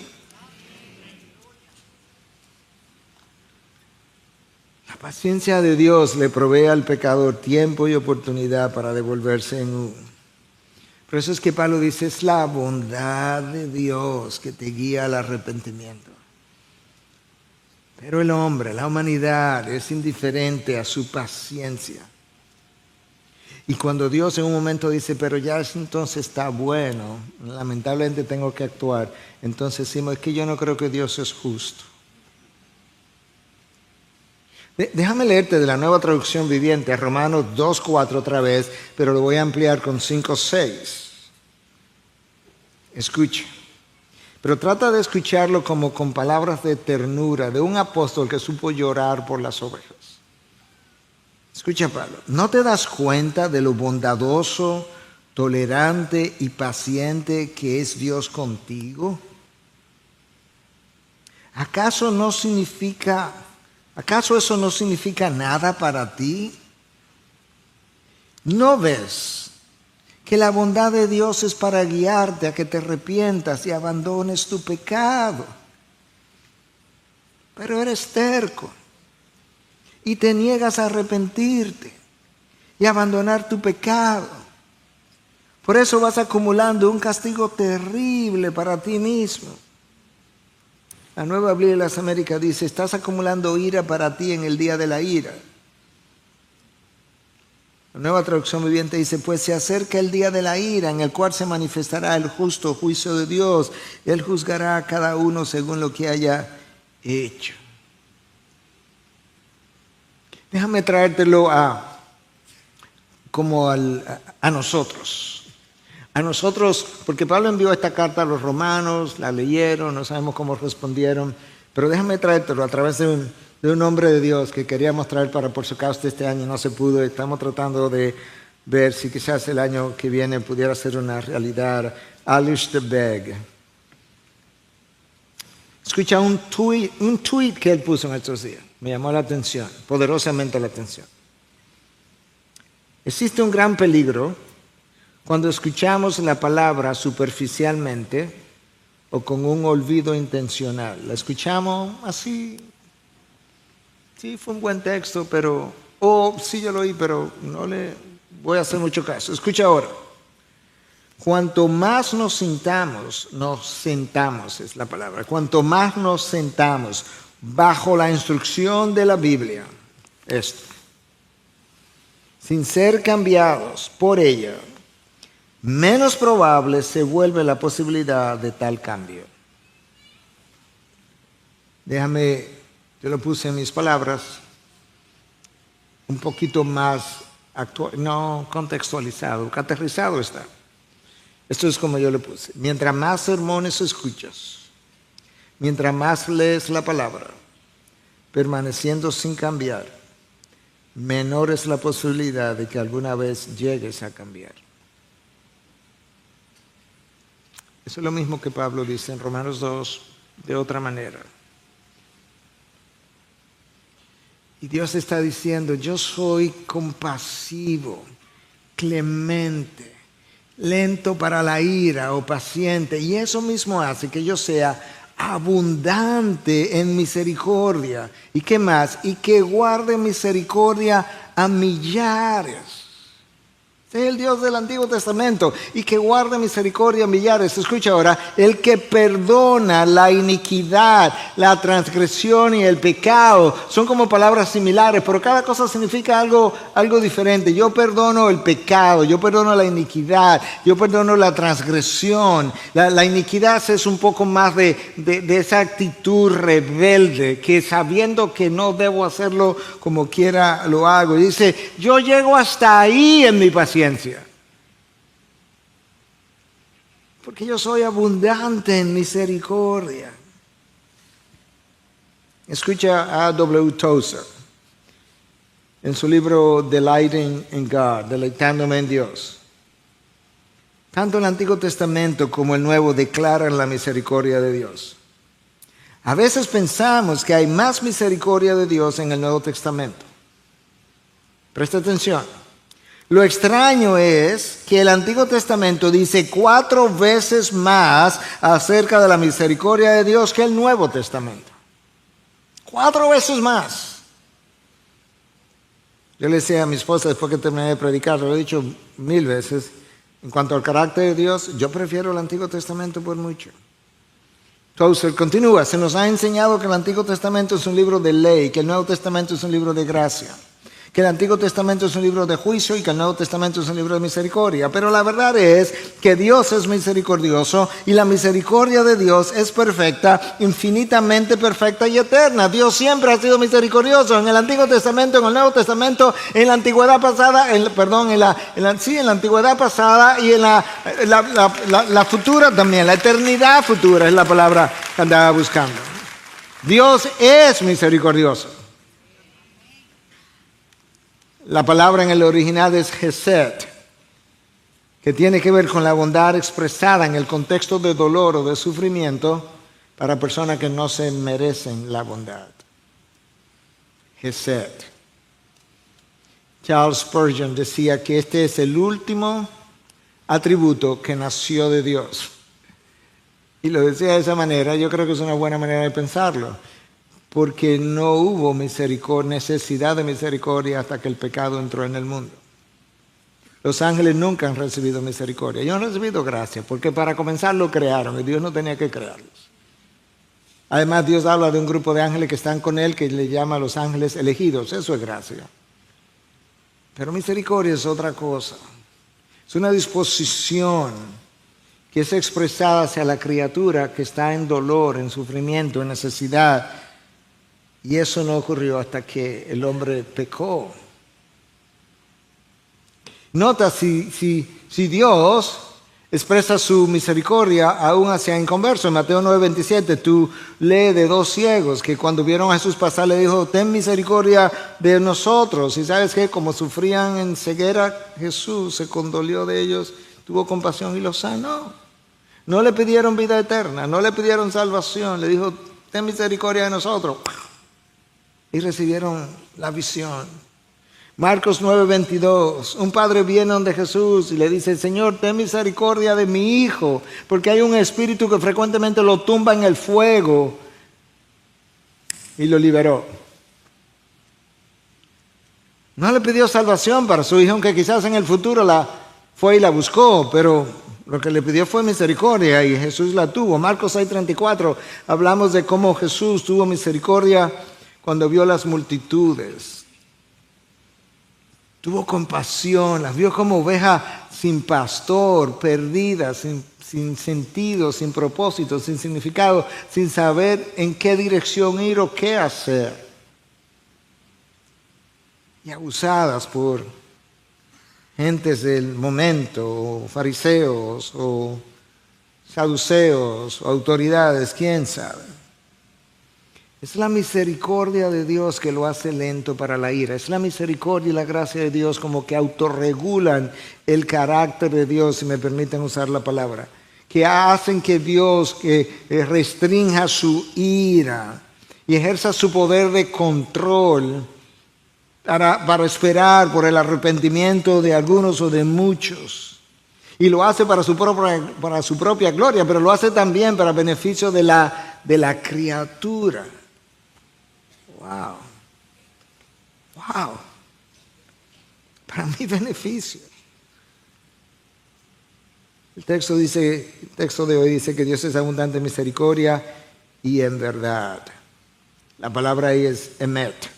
La paciencia de Dios le provee al pecador tiempo y oportunidad para devolverse en uno. Por eso es que Pablo dice, es la bondad de Dios que te guía al arrepentimiento. Pero el hombre, la humanidad, es indiferente a su paciencia. Y cuando Dios en un momento dice, pero ya entonces está bueno, lamentablemente tengo que actuar, entonces decimos, es que yo no creo que Dios es justo. Déjame leerte de la Nueva Traducción Viviente, Romanos 2:4 otra vez, pero lo voy a ampliar con 5:6. Escucha. Pero trata de escucharlo como con palabras de ternura de un apóstol que supo llorar por las ovejas. Escucha, Pablo. ¿No te das cuenta de lo bondadoso, tolerante y paciente que es Dios contigo? ¿Acaso eso no significa nada para ti? ¿No ves que la bondad de Dios es para guiarte a que te arrepientas y abandones tu pecado? Pero eres terco y te niegas a arrepentirte y abandonar tu pecado. Por eso vas acumulando un castigo terrible para ti mismo. La Nueva Biblia de las Américas dice, estás acumulando ira para ti en el día de la ira. La Nueva Traducción Viviente dice, pues se acerca el día de la ira en el cual se manifestará el justo juicio de Dios. Él juzgará a cada uno según lo que haya hecho. Déjame traértelo a nosotros. A nosotros, porque Pablo envió esta carta a los romanos, la leyeron, no sabemos cómo respondieron, pero déjame traértelo a través de un hombre de Dios que queríamos traer para por su causa este año, no se pudo. Estamos tratando de ver si quizás el año que viene pudiera ser una realidad. Alish de Beg. Escucha un tweet que él puso en estos días. Me llamó la atención, poderosamente la atención. Existe un gran peligro cuando escuchamos la palabra superficialmente o con un olvido intencional. La escuchamos así. Sí, fue un buen texto, pero... sí, yo lo oí, pero no le voy a hacer mucho caso. Escucha ahora. Cuanto más nos sentamos es la palabra. Cuanto más nos sentamos bajo la instrucción de la Biblia, sin ser cambiados por ella, menos probable se vuelve la posibilidad de tal cambio. Déjame, yo lo puse en mis palabras, un poquito más no contextualizado, aterrizado está. Esto es como yo lo puse. Mientras más sermones escuchas, mientras más lees la palabra, permaneciendo sin cambiar, menor es la posibilidad de que alguna vez llegues a cambiar. Eso es lo mismo que Pablo dice en Romanos 2, de otra manera. Y Dios está diciendo, yo soy compasivo, clemente, lento para la ira o paciente. Y eso mismo hace que yo sea abundante en misericordia. ¿Y qué más? Y que guarde misericordia a millares. Es el Dios del Antiguo Testamento, y que guarde misericordia a millares. Escucha ahora, el que perdona la iniquidad, la transgresión y el pecado. Son como palabras similares, pero cada cosa significa algo diferente. Yo perdono el pecado, yo perdono la iniquidad, yo perdono la transgresión. La iniquidad es un poco más de esa actitud rebelde, que sabiendo que no debo hacerlo como quiera lo hago. Y dice, yo llego hasta ahí en mi paciencia. Porque yo soy abundante en misericordia. Escucha a W. Tozer en su libro Delighting in God, Deleitándome en Dios. Tanto el Antiguo Testamento como el Nuevo declaran la misericordia de Dios. A veces pensamos que hay más misericordia de Dios en el Nuevo Testamento. Presta atención. Lo extraño es que el Antiguo Testamento dice 4 veces más acerca de la misericordia de Dios que el Nuevo Testamento. 4 veces más. Yo le decía a mi esposa después que terminé de predicar, lo he dicho 1000 veces, en cuanto al carácter de Dios, yo prefiero el Antiguo Testamento por mucho. Entonces, continúa, se nos ha enseñado que el Antiguo Testamento es un libro de ley, que el Nuevo Testamento es un libro de gracia, que el Antiguo Testamento es un libro de juicio y que el Nuevo Testamento es un libro de misericordia. Pero la verdad es que Dios es misericordioso y la misericordia de Dios es perfecta, infinitamente perfecta y eterna. Dios siempre ha sido misericordioso en el Antiguo Testamento, en el Nuevo Testamento, en la antigüedad pasada, en la antigüedad pasada y en la futura también. La eternidad futura es la palabra que andaba buscando. Dios es misericordioso. La palabra en el original es Hesed, que tiene que ver con la bondad expresada en el contexto de dolor o de sufrimiento para personas que no se merecen la bondad. Hesed. Charles Spurgeon decía que este es el último atributo que nació de Dios. Y lo decía de esa manera, yo creo que es una buena manera de pensarlo. Porque no hubo necesidad de misericordia hasta que el pecado entró en el mundo. Los ángeles nunca han recibido misericordia. Ellos han recibido gracia, porque para comenzar lo crearon y Dios no tenía que crearlos. Además, Dios habla de un grupo de ángeles que están con Él, que le llama a los ángeles elegidos. Eso es gracia. Pero misericordia es otra cosa. Es una disposición que es expresada hacia la criatura que está en dolor, en sufrimiento, en necesidad. Y eso no ocurrió hasta que el hombre pecó. Nota, si Dios expresa su misericordia aún hacia inconversos. En Mateo 9:27 tú lees de 2 ciegos que cuando vieron a Jesús pasar le dijo, ten misericordia de nosotros. Y sabes que como sufrían en ceguera, Jesús se condolió de ellos, tuvo compasión y los sanó. No le pidieron vida eterna, no le pidieron salvación, le dijo, ten misericordia de nosotros. Y recibieron la visión. Marcos 9:22, un padre viene donde Jesús y le dice, Señor, ten misericordia de mi hijo, porque hay un espíritu que frecuentemente lo tumba en el fuego. Y lo liberó. No le pidió salvación para su hijo, aunque quizás en el futuro la fue y la buscó, pero lo que le pidió fue misericordia y Jesús la tuvo. Marcos 6:34, hablamos de cómo Jesús tuvo misericordia cuando vio las multitudes. Tuvo compasión, las vio como ovejas sin pastor, perdidas, sin sentido, sin propósito, sin significado, sin saber en qué dirección ir o qué hacer. Y abusadas por gentes del momento, o fariseos, o saduceos, o autoridades, quién sabe. Es la misericordia de Dios que lo hace lento para la ira. Es la misericordia y la gracia de Dios como que autorregulan el carácter de Dios, si me permiten usar la palabra. Que hacen que Dios restrinja su ira y ejerza su poder de control para esperar por el arrepentimiento de algunos o de muchos. Y lo hace para su propia gloria, pero lo hace también para beneficio de la criatura. Wow. Wow. Para mi beneficio. El texto de hoy dice que Dios es abundante en misericordia y en verdad. La palabra ahí es emet,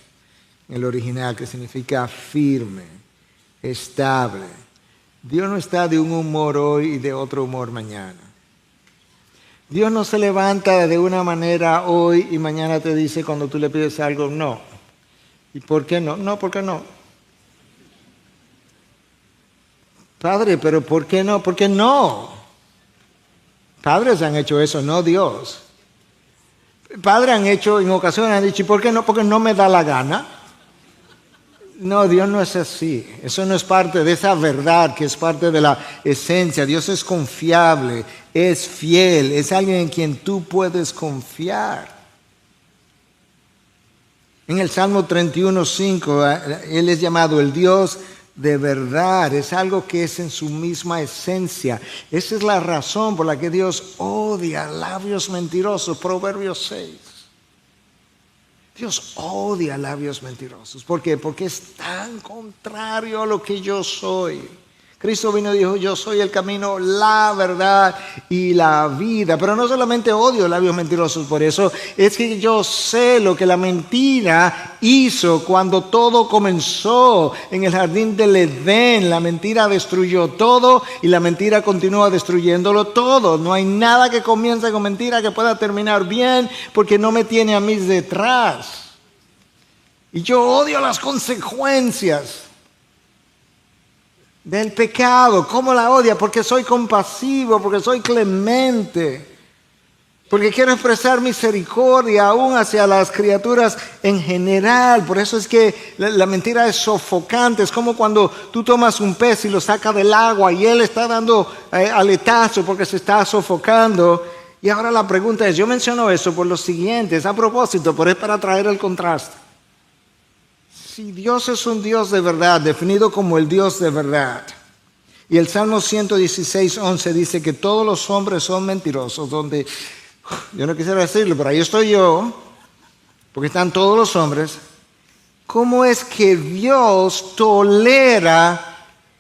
en el original, que significa firme, estable. Dios no está de un humor hoy y de otro humor mañana. Dios no se levanta de una manera hoy y mañana te dice cuando tú le pides algo, no. ¿Y por qué no? No, ¿por qué no? Padre, pero ¿por qué no? ¿Por qué no? Padres han hecho eso, no Dios. Padres han hecho, en ocasiones han dicho, ¿y por qué no? Porque no me da la gana. No, Dios no es así. Eso no es parte de esa verdad que es parte de la esencia. Dios es confiable, es fiel, es alguien en quien tú puedes confiar. En el Salmo 31:5, Él es llamado el Dios de verdad. Es algo que es en su misma esencia. Esa es la razón por la que Dios odia labios mentirosos. Proverbios 6. Dios odia labios mentirosos. ¿Por qué? Porque es tan contrario a lo que yo soy. Cristo vino y dijo, yo soy el camino, la verdad y la vida. Pero no solamente odio labios mentirosos por eso, es que yo sé lo que la mentira hizo cuando todo comenzó en el jardín del Edén. La mentira destruyó todo y la mentira continúa destruyéndolo todo. No hay nada que comience con mentira que pueda terminar bien porque no me tiene a mí detrás. Y yo odio las consecuencias del pecado. ¿Cómo la odia? Porque soy compasivo, porque soy clemente, porque quiero expresar misericordia aún hacia las criaturas en general. Por eso es que la mentira es sofocante. Es como cuando tú tomas un pez y lo sacas del agua y él está dando aletazo porque se está sofocando. Y ahora la pregunta es, yo menciono eso por lo siguiente, es a propósito, pero es para traer el contraste. Si Dios es un Dios de verdad, definido como el Dios de verdad, y el Salmo 116:11 dice que todos los hombres son mentirosos, donde yo no quisiera decirlo, pero ahí estoy yo, porque están todos los hombres. ¿Cómo es que Dios tolera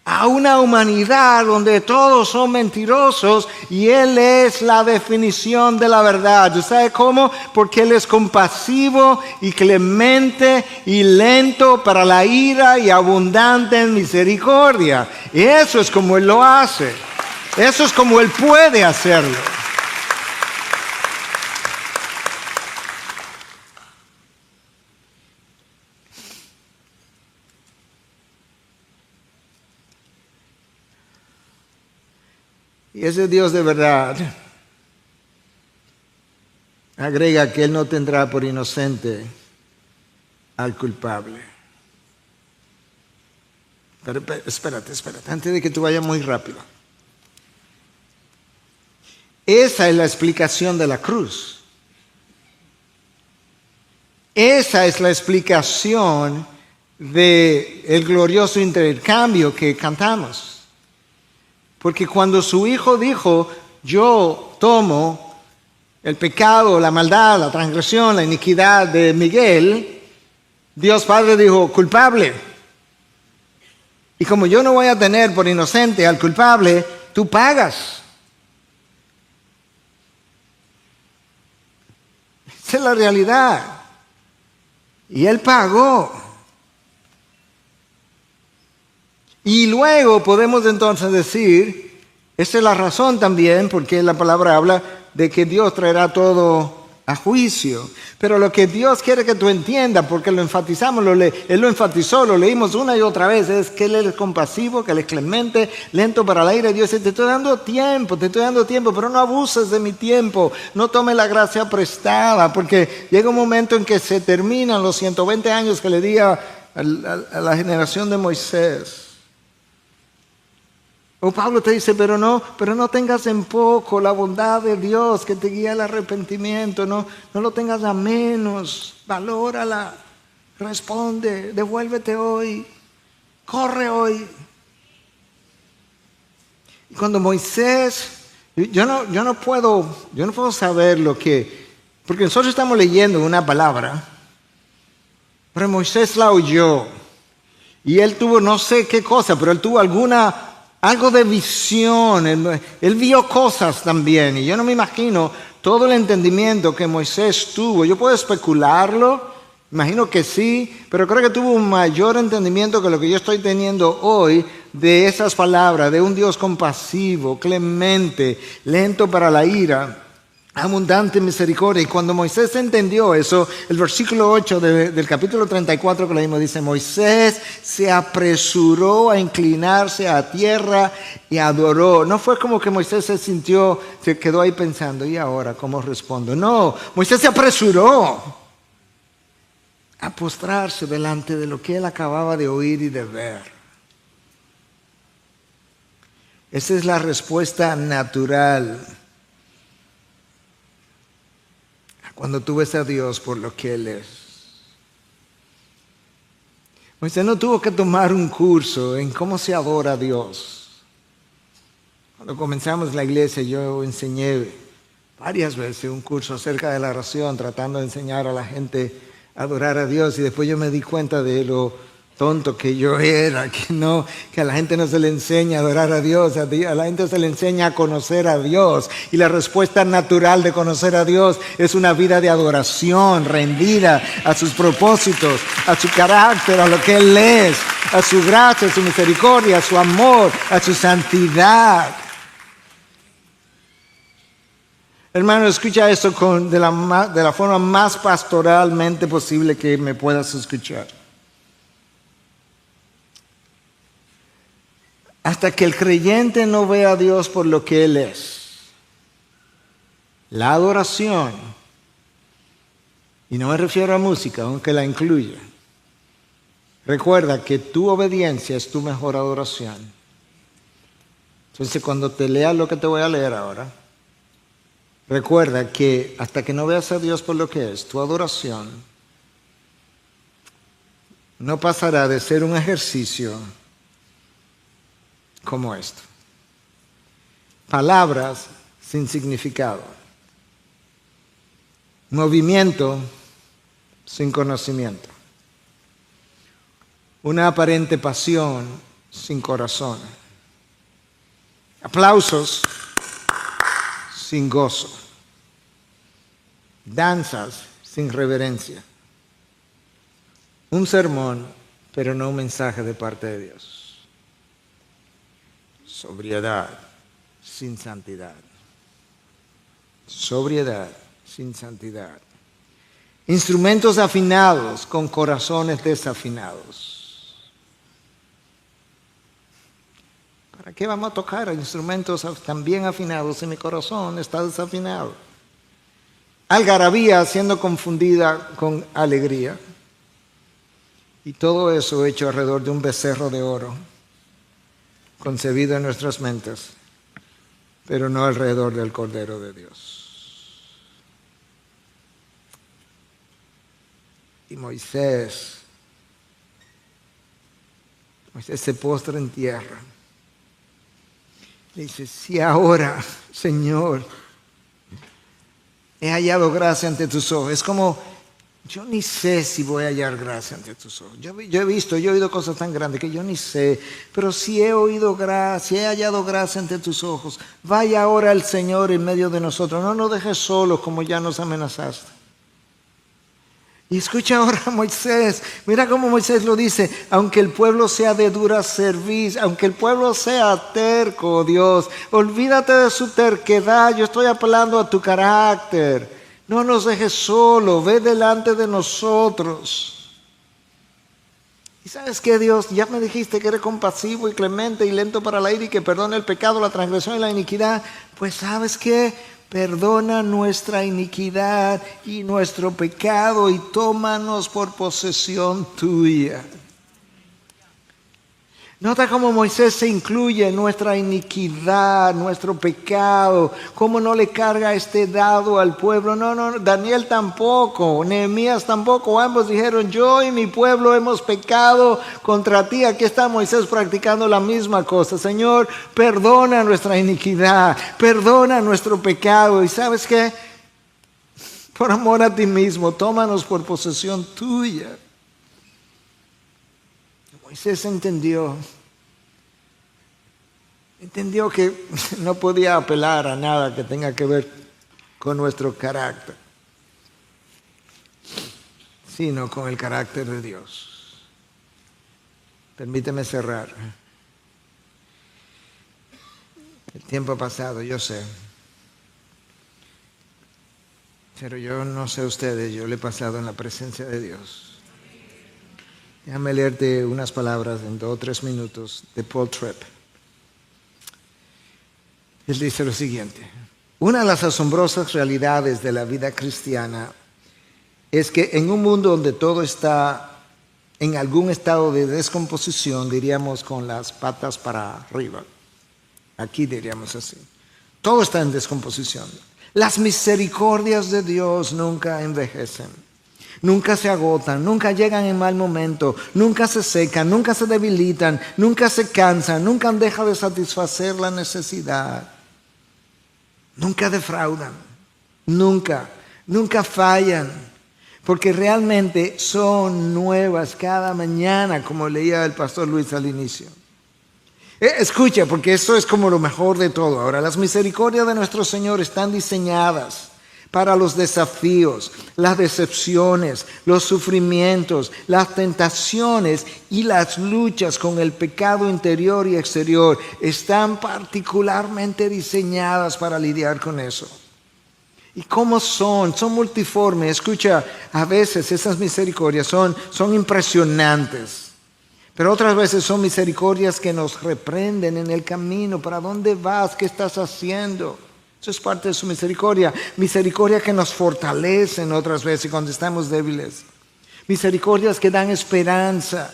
a una humanidad donde todos son mentirosos y Él es la definición de la verdad? ¿Usted sabe cómo? Porque Él es compasivo y clemente y lento para la ira y abundante en misericordia. Y eso es como Él lo hace. Eso es como Él puede hacerlo. Y ese Dios de verdad agrega que Él no tendrá por inocente al culpable. Pero espérate, antes de que tú vayas muy rápido. Esa es la explicación de la cruz. Esa es la explicación del glorioso intercambio que cantamos. Porque cuando su hijo dijo, yo tomo el pecado, la maldad, la transgresión, la iniquidad de Miguel, Dios Padre dijo, culpable. Y como yo no voy a tener por inocente al culpable, tú pagas. Esa es la realidad. Y Él pagó. Y luego podemos entonces decir, esa es la razón también, porque la palabra habla de que Dios traerá todo a juicio. Pero lo que Dios quiere que tú entiendas, porque lo enfatizamos, Él lo enfatizó, lo leímos una y otra vez, es que Él es compasivo, que Él es clemente, lento para la ira. Dios dice, te estoy dando tiempo, pero no abuses de mi tiempo, no tomes la gracia prestada, porque llega un momento en que se terminan los 120 años que le di a la generación de Moisés. O Pablo te dice, pero no tengas en poco la bondad de Dios que te guía al arrepentimiento, no lo tengas a menos, valórala, responde, devuélvete hoy, corre hoy. Y cuando Moisés, yo no puedo saber lo que, porque nosotros estamos leyendo una palabra, pero Moisés la oyó y él tuvo no sé qué cosa, pero él tuvo algo de visión, él vio cosas también, y yo no me imagino todo el entendimiento que Moisés tuvo. Yo puedo especularlo, imagino que sí, pero creo que tuvo un mayor entendimiento que lo que yo estoy teniendo hoy de esas palabras, de un Dios compasivo, clemente, lento para la ira, abundante en misericordia. Y cuando Moisés entendió eso, el versículo 8 del capítulo 34 que leímos dice, Moisés se apresuró a inclinarse a tierra y adoró. No fue como que Moisés se quedó ahí pensando, ¿y ahora cómo respondo? No, Moisés se apresuró a postrarse delante de lo que él acababa de oír y de ver. Esa es la respuesta natural cuando tú ves a Dios por lo que Él es. Moisés no tuvo que tomar un curso en cómo se adora a Dios. Cuando comenzamos la iglesia yo enseñé varias veces un curso acerca de la oración, tratando de enseñar a la gente a adorar a Dios, y después yo me di cuenta de lo tonto que yo era, que a la gente no se le enseña a adorar a Dios, a la gente se le enseña a conocer a Dios, y la respuesta natural de conocer a Dios es una vida de adoración, rendida a sus propósitos, a su carácter, a lo que Él es, a su gracia, a su misericordia, a su amor, a su santidad. Hermano, escucha esto de la forma más pastoralmente posible que me puedas escuchar. Hasta que el creyente no vea a Dios por lo que Él es, la adoración, y no me refiero a música, aunque la incluya, recuerda que tu obediencia es tu mejor adoración. Entonces, cuando te leas lo que te voy a leer ahora, recuerda que hasta que no veas a Dios por lo que es, tu adoración no pasará de ser un ejercicio como esto. Palabras sin significado. Movimiento sin conocimiento. Una aparente pasión sin corazón. Aplausos sin gozo. Danzas sin reverencia. Un sermón, pero no un mensaje de parte de Dios. Sobriedad sin santidad. Sobriedad sin santidad. Instrumentos afinados con corazones desafinados. ¿Para qué vamos a tocar instrumentos tan bien afinados si mi corazón está desafinado? Algarabía siendo confundida con alegría. Y todo eso hecho alrededor de un becerro de oro, concebido en nuestras mentes, pero no alrededor del Cordero de Dios. Y Moisés se postra en tierra. Le dice, si ahora, Señor, he hallado gracia ante tus ojos. Es como, yo ni sé si voy a hallar gracia ante tus ojos. Yo he oído cosas tan grandes que yo ni sé, pero si he hallado gracia ante tus ojos, vaya ahora el Señor en medio de nosotros. No nos dejes solos como ya nos amenazaste. Y escucha ahora a Moisés, mira cómo Moisés lo dice, aunque el pueblo sea de dura cerviz, aunque el pueblo sea terco, Dios, olvídate de su terquedad, yo estoy apelando a tu carácter, no nos dejes solo, ve delante de nosotros. Y sabes qué, Dios, ya me dijiste que eres compasivo y clemente y lento para la ira y que perdona el pecado, la transgresión y la iniquidad, pues sabes qué, perdona nuestra iniquidad y nuestro pecado y tómanos por posesión tuya. Nota cómo Moisés se incluye en nuestra iniquidad, nuestro pecado, cómo no le carga este dado al pueblo. No, Daniel tampoco, Nehemías tampoco, ambos dijeron, yo y mi pueblo hemos pecado contra ti. Aquí está Moisés practicando la misma cosa. Señor, perdona nuestra iniquidad, perdona nuestro pecado. ¿Y sabes qué? Por amor a ti mismo, tómanos por posesión tuya. Moisés entendió que no podía apelar a nada que tenga que ver con nuestro carácter, sino con el carácter de Dios. Permíteme cerrar. El tiempo ha pasado, yo sé. Pero yo no sé ustedes, yo le he pasado en la presencia de Dios. Déjame leerte unas palabras en 2 o 3 minutos de Paul Tripp. Él dice lo siguiente: una de las asombrosas realidades de la vida cristiana es que en un mundo donde todo está en algún estado de descomposición, diríamos con las patas para arriba, aquí diríamos así, todo está en descomposición. Las misericordias de Dios nunca envejecen. Nunca se agotan, nunca llegan en mal momento, nunca se secan, nunca se debilitan, nunca se cansan, nunca dejan de satisfacer la necesidad. Nunca defraudan, nunca fallan, porque realmente son nuevas cada mañana, como leía el pastor Luis al inicio. Escucha, porque esto es como lo mejor de todo. Ahora, las misericordias de nuestro Señor están diseñadas para los desafíos, las decepciones, los sufrimientos, las tentaciones y las luchas con el pecado interior y exterior. Están particularmente diseñadas para lidiar con eso. ¿Y cómo son? Son multiformes. Escucha, a veces esas misericordias son impresionantes. Pero otras veces son misericordias que nos reprenden en el camino. ¿Para dónde vas? ¿Qué estás haciendo? Eso es parte de su misericordia. Misericordia que nos fortalecen otras veces cuando estamos débiles. Misericordias que dan esperanza.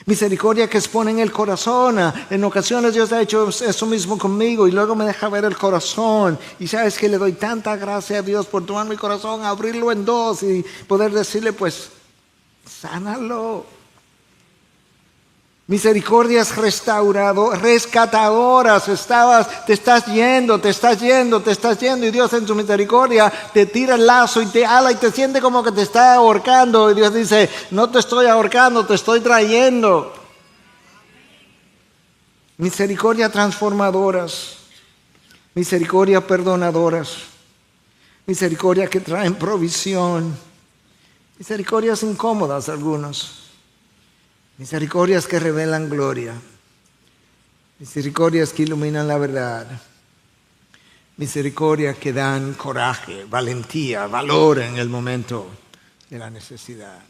Misericordia que exponen el corazón. En ocasiones Dios ha hecho eso mismo conmigo y luego me deja ver el corazón. Y sabes que le doy tanta gracia a Dios por tomar mi corazón, abrirlo en 2 y poder decirle, pues, sánalo. Misericordias rescatadoras. Te estás yendo y Dios en su misericordia te tira el lazo y te ala y te siente como que te está ahorcando y Dios dice, no te estoy ahorcando, te estoy trayendo. Misericordia transformadoras, misericordia perdonadoras, misericordia que traen provisión, misericordias incómodas algunos. Misericordias que revelan gloria, misericordias que iluminan la verdad, misericordias que dan coraje, valentía, valor en el momento de la necesidad.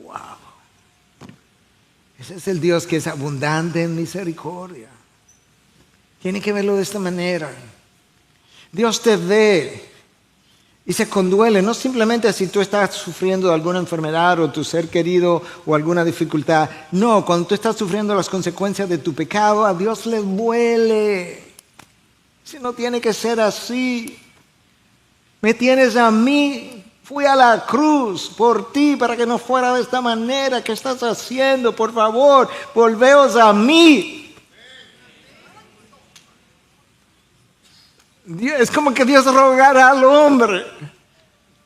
¡Wow! Ese es el Dios que es abundante en misericordia. Tiene que verlo de esta manera. Dios te ve y se conduele, no simplemente si tú estás sufriendo de alguna enfermedad o tu ser querido o alguna dificultad. No, cuando tú estás sufriendo las consecuencias de tu pecado, a Dios le duele. Si no tiene que ser así. Me tienes a mí. Fui a la cruz por ti para que no fuera de esta manera. ¿Qué estás haciendo? Por favor, volveos a mí. Es como que Dios rogara al hombre,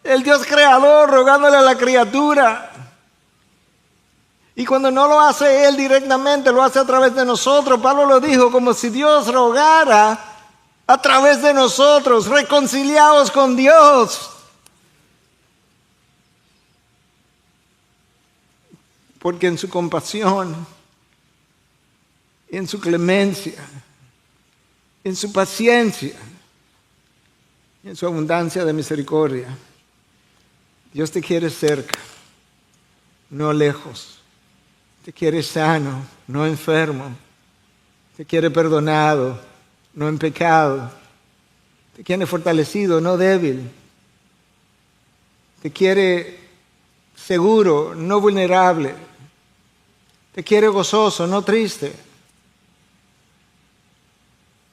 el Dios creador rogándole a la criatura. Y cuando no lo hace Él directamente, lo hace a través de nosotros. Pablo lo dijo, como si Dios rogara a través de nosotros, reconciliados con Dios. porque en su compasión, en su clemencia, en su paciencia, en su abundancia de misericordia, Dios te quiere cerca, no lejos. Te quiere sano, no enfermo. Te quiere perdonado, no en pecado. Te quiere fortalecido, no débil. Te quiere seguro, no vulnerable. Te quiere gozoso, no triste.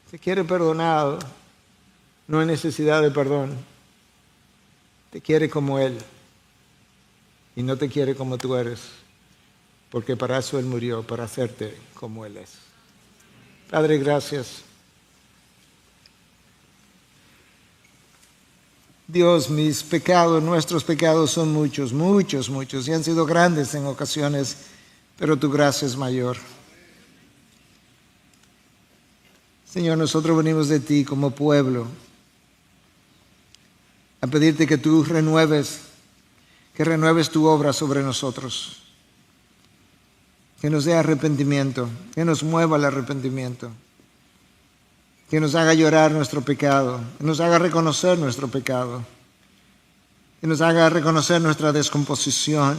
Te quiere perdonado, no en necesidad de perdón. Te quiere como Él y no te quiere como tú eres, porque para eso Él murió, para hacerte como Él es. Padre, gracias. Dios, mis pecados, nuestros pecados son muchos, muchos, muchos, y han sido grandes en ocasiones, pero tu gracia es mayor. Señor, nosotros venimos de ti como pueblo a pedirte que tú renueves tu obra sobre nosotros, que nos dé arrepentimiento, que nos mueva el arrepentimiento, que nos haga llorar nuestro pecado, que nos haga reconocer nuestro pecado, que nos haga reconocer nuestra descomposición,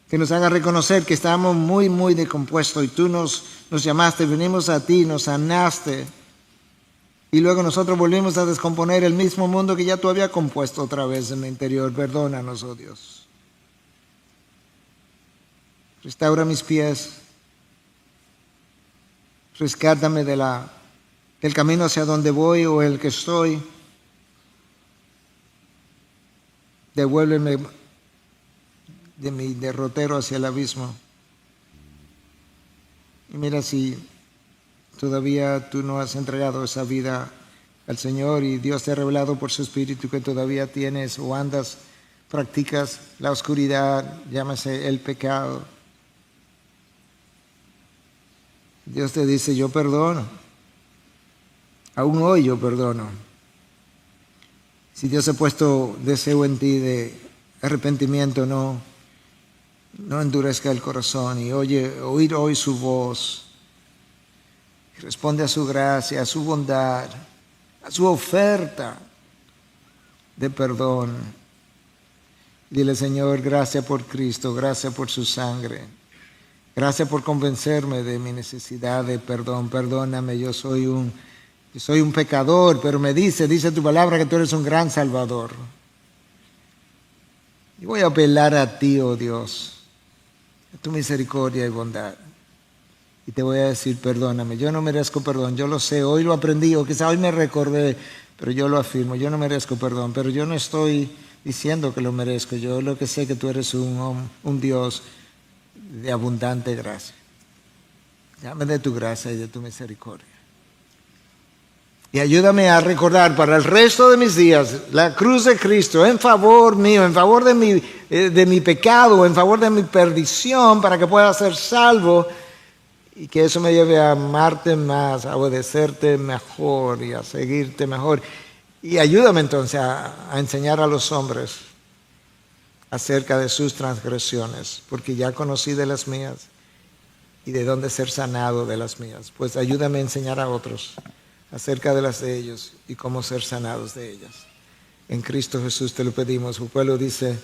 que nos haga reconocer que estamos muy, muy decompuestos y tú nos llamaste, venimos a ti, nos sanaste y luego nosotros volvimos a descomponer el mismo mundo que ya tú habías compuesto otra vez en el interior. Perdónanos, oh Dios. Restaura mis pies, rescátame del camino hacia donde voy o el que estoy. Devuélveme de mi derrotero hacia el abismo. Y mira, si todavía tú no has entregado esa vida al Señor y Dios te ha revelado por su Espíritu que todavía tienes o andas, practicas la oscuridad, llámese el pecado. Dios te dice, yo perdono. Aún hoy yo perdono. Si Dios ha puesto deseo en ti de arrepentimiento, no endurezca el corazón y oír hoy su voz. Responde a su gracia, a su bondad, a su oferta de perdón. Dile, Señor, gracias por Cristo, gracias por su sangre. Gracias por convencerme de mi necesidad de perdón. Perdóname, yo soy un pecador, pero dice tu palabra que tú eres un gran Salvador. Y voy a apelar a ti, oh Dios, a tu misericordia y bondad. Y te voy a decir, perdóname, yo no merezco perdón, yo lo sé, hoy lo aprendí, o quizá hoy me recordé, pero yo lo afirmo, yo no merezco perdón, pero yo no estoy diciendo que lo merezco, yo lo que sé que tú eres un Dios de abundante gracia. Dame de tu gracia y de tu misericordia. Y ayúdame a recordar para el resto de mis días la cruz de Cristo en favor mío, en favor de mi pecado, en favor de mi perdición, para que pueda ser salvo y que eso me lleve a amarte más, a obedecerte mejor y a seguirte mejor. Y ayúdame entonces a enseñar a los hombres acerca de sus transgresiones, porque ya conocí de las mías y de dónde ser sanado de las mías. Pues ayúdame a enseñar a otros acerca de las de ellos y cómo ser sanados de ellas. En Cristo Jesús te lo pedimos. Su pueblo dice,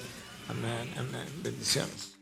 amén, amén. Bendiciones.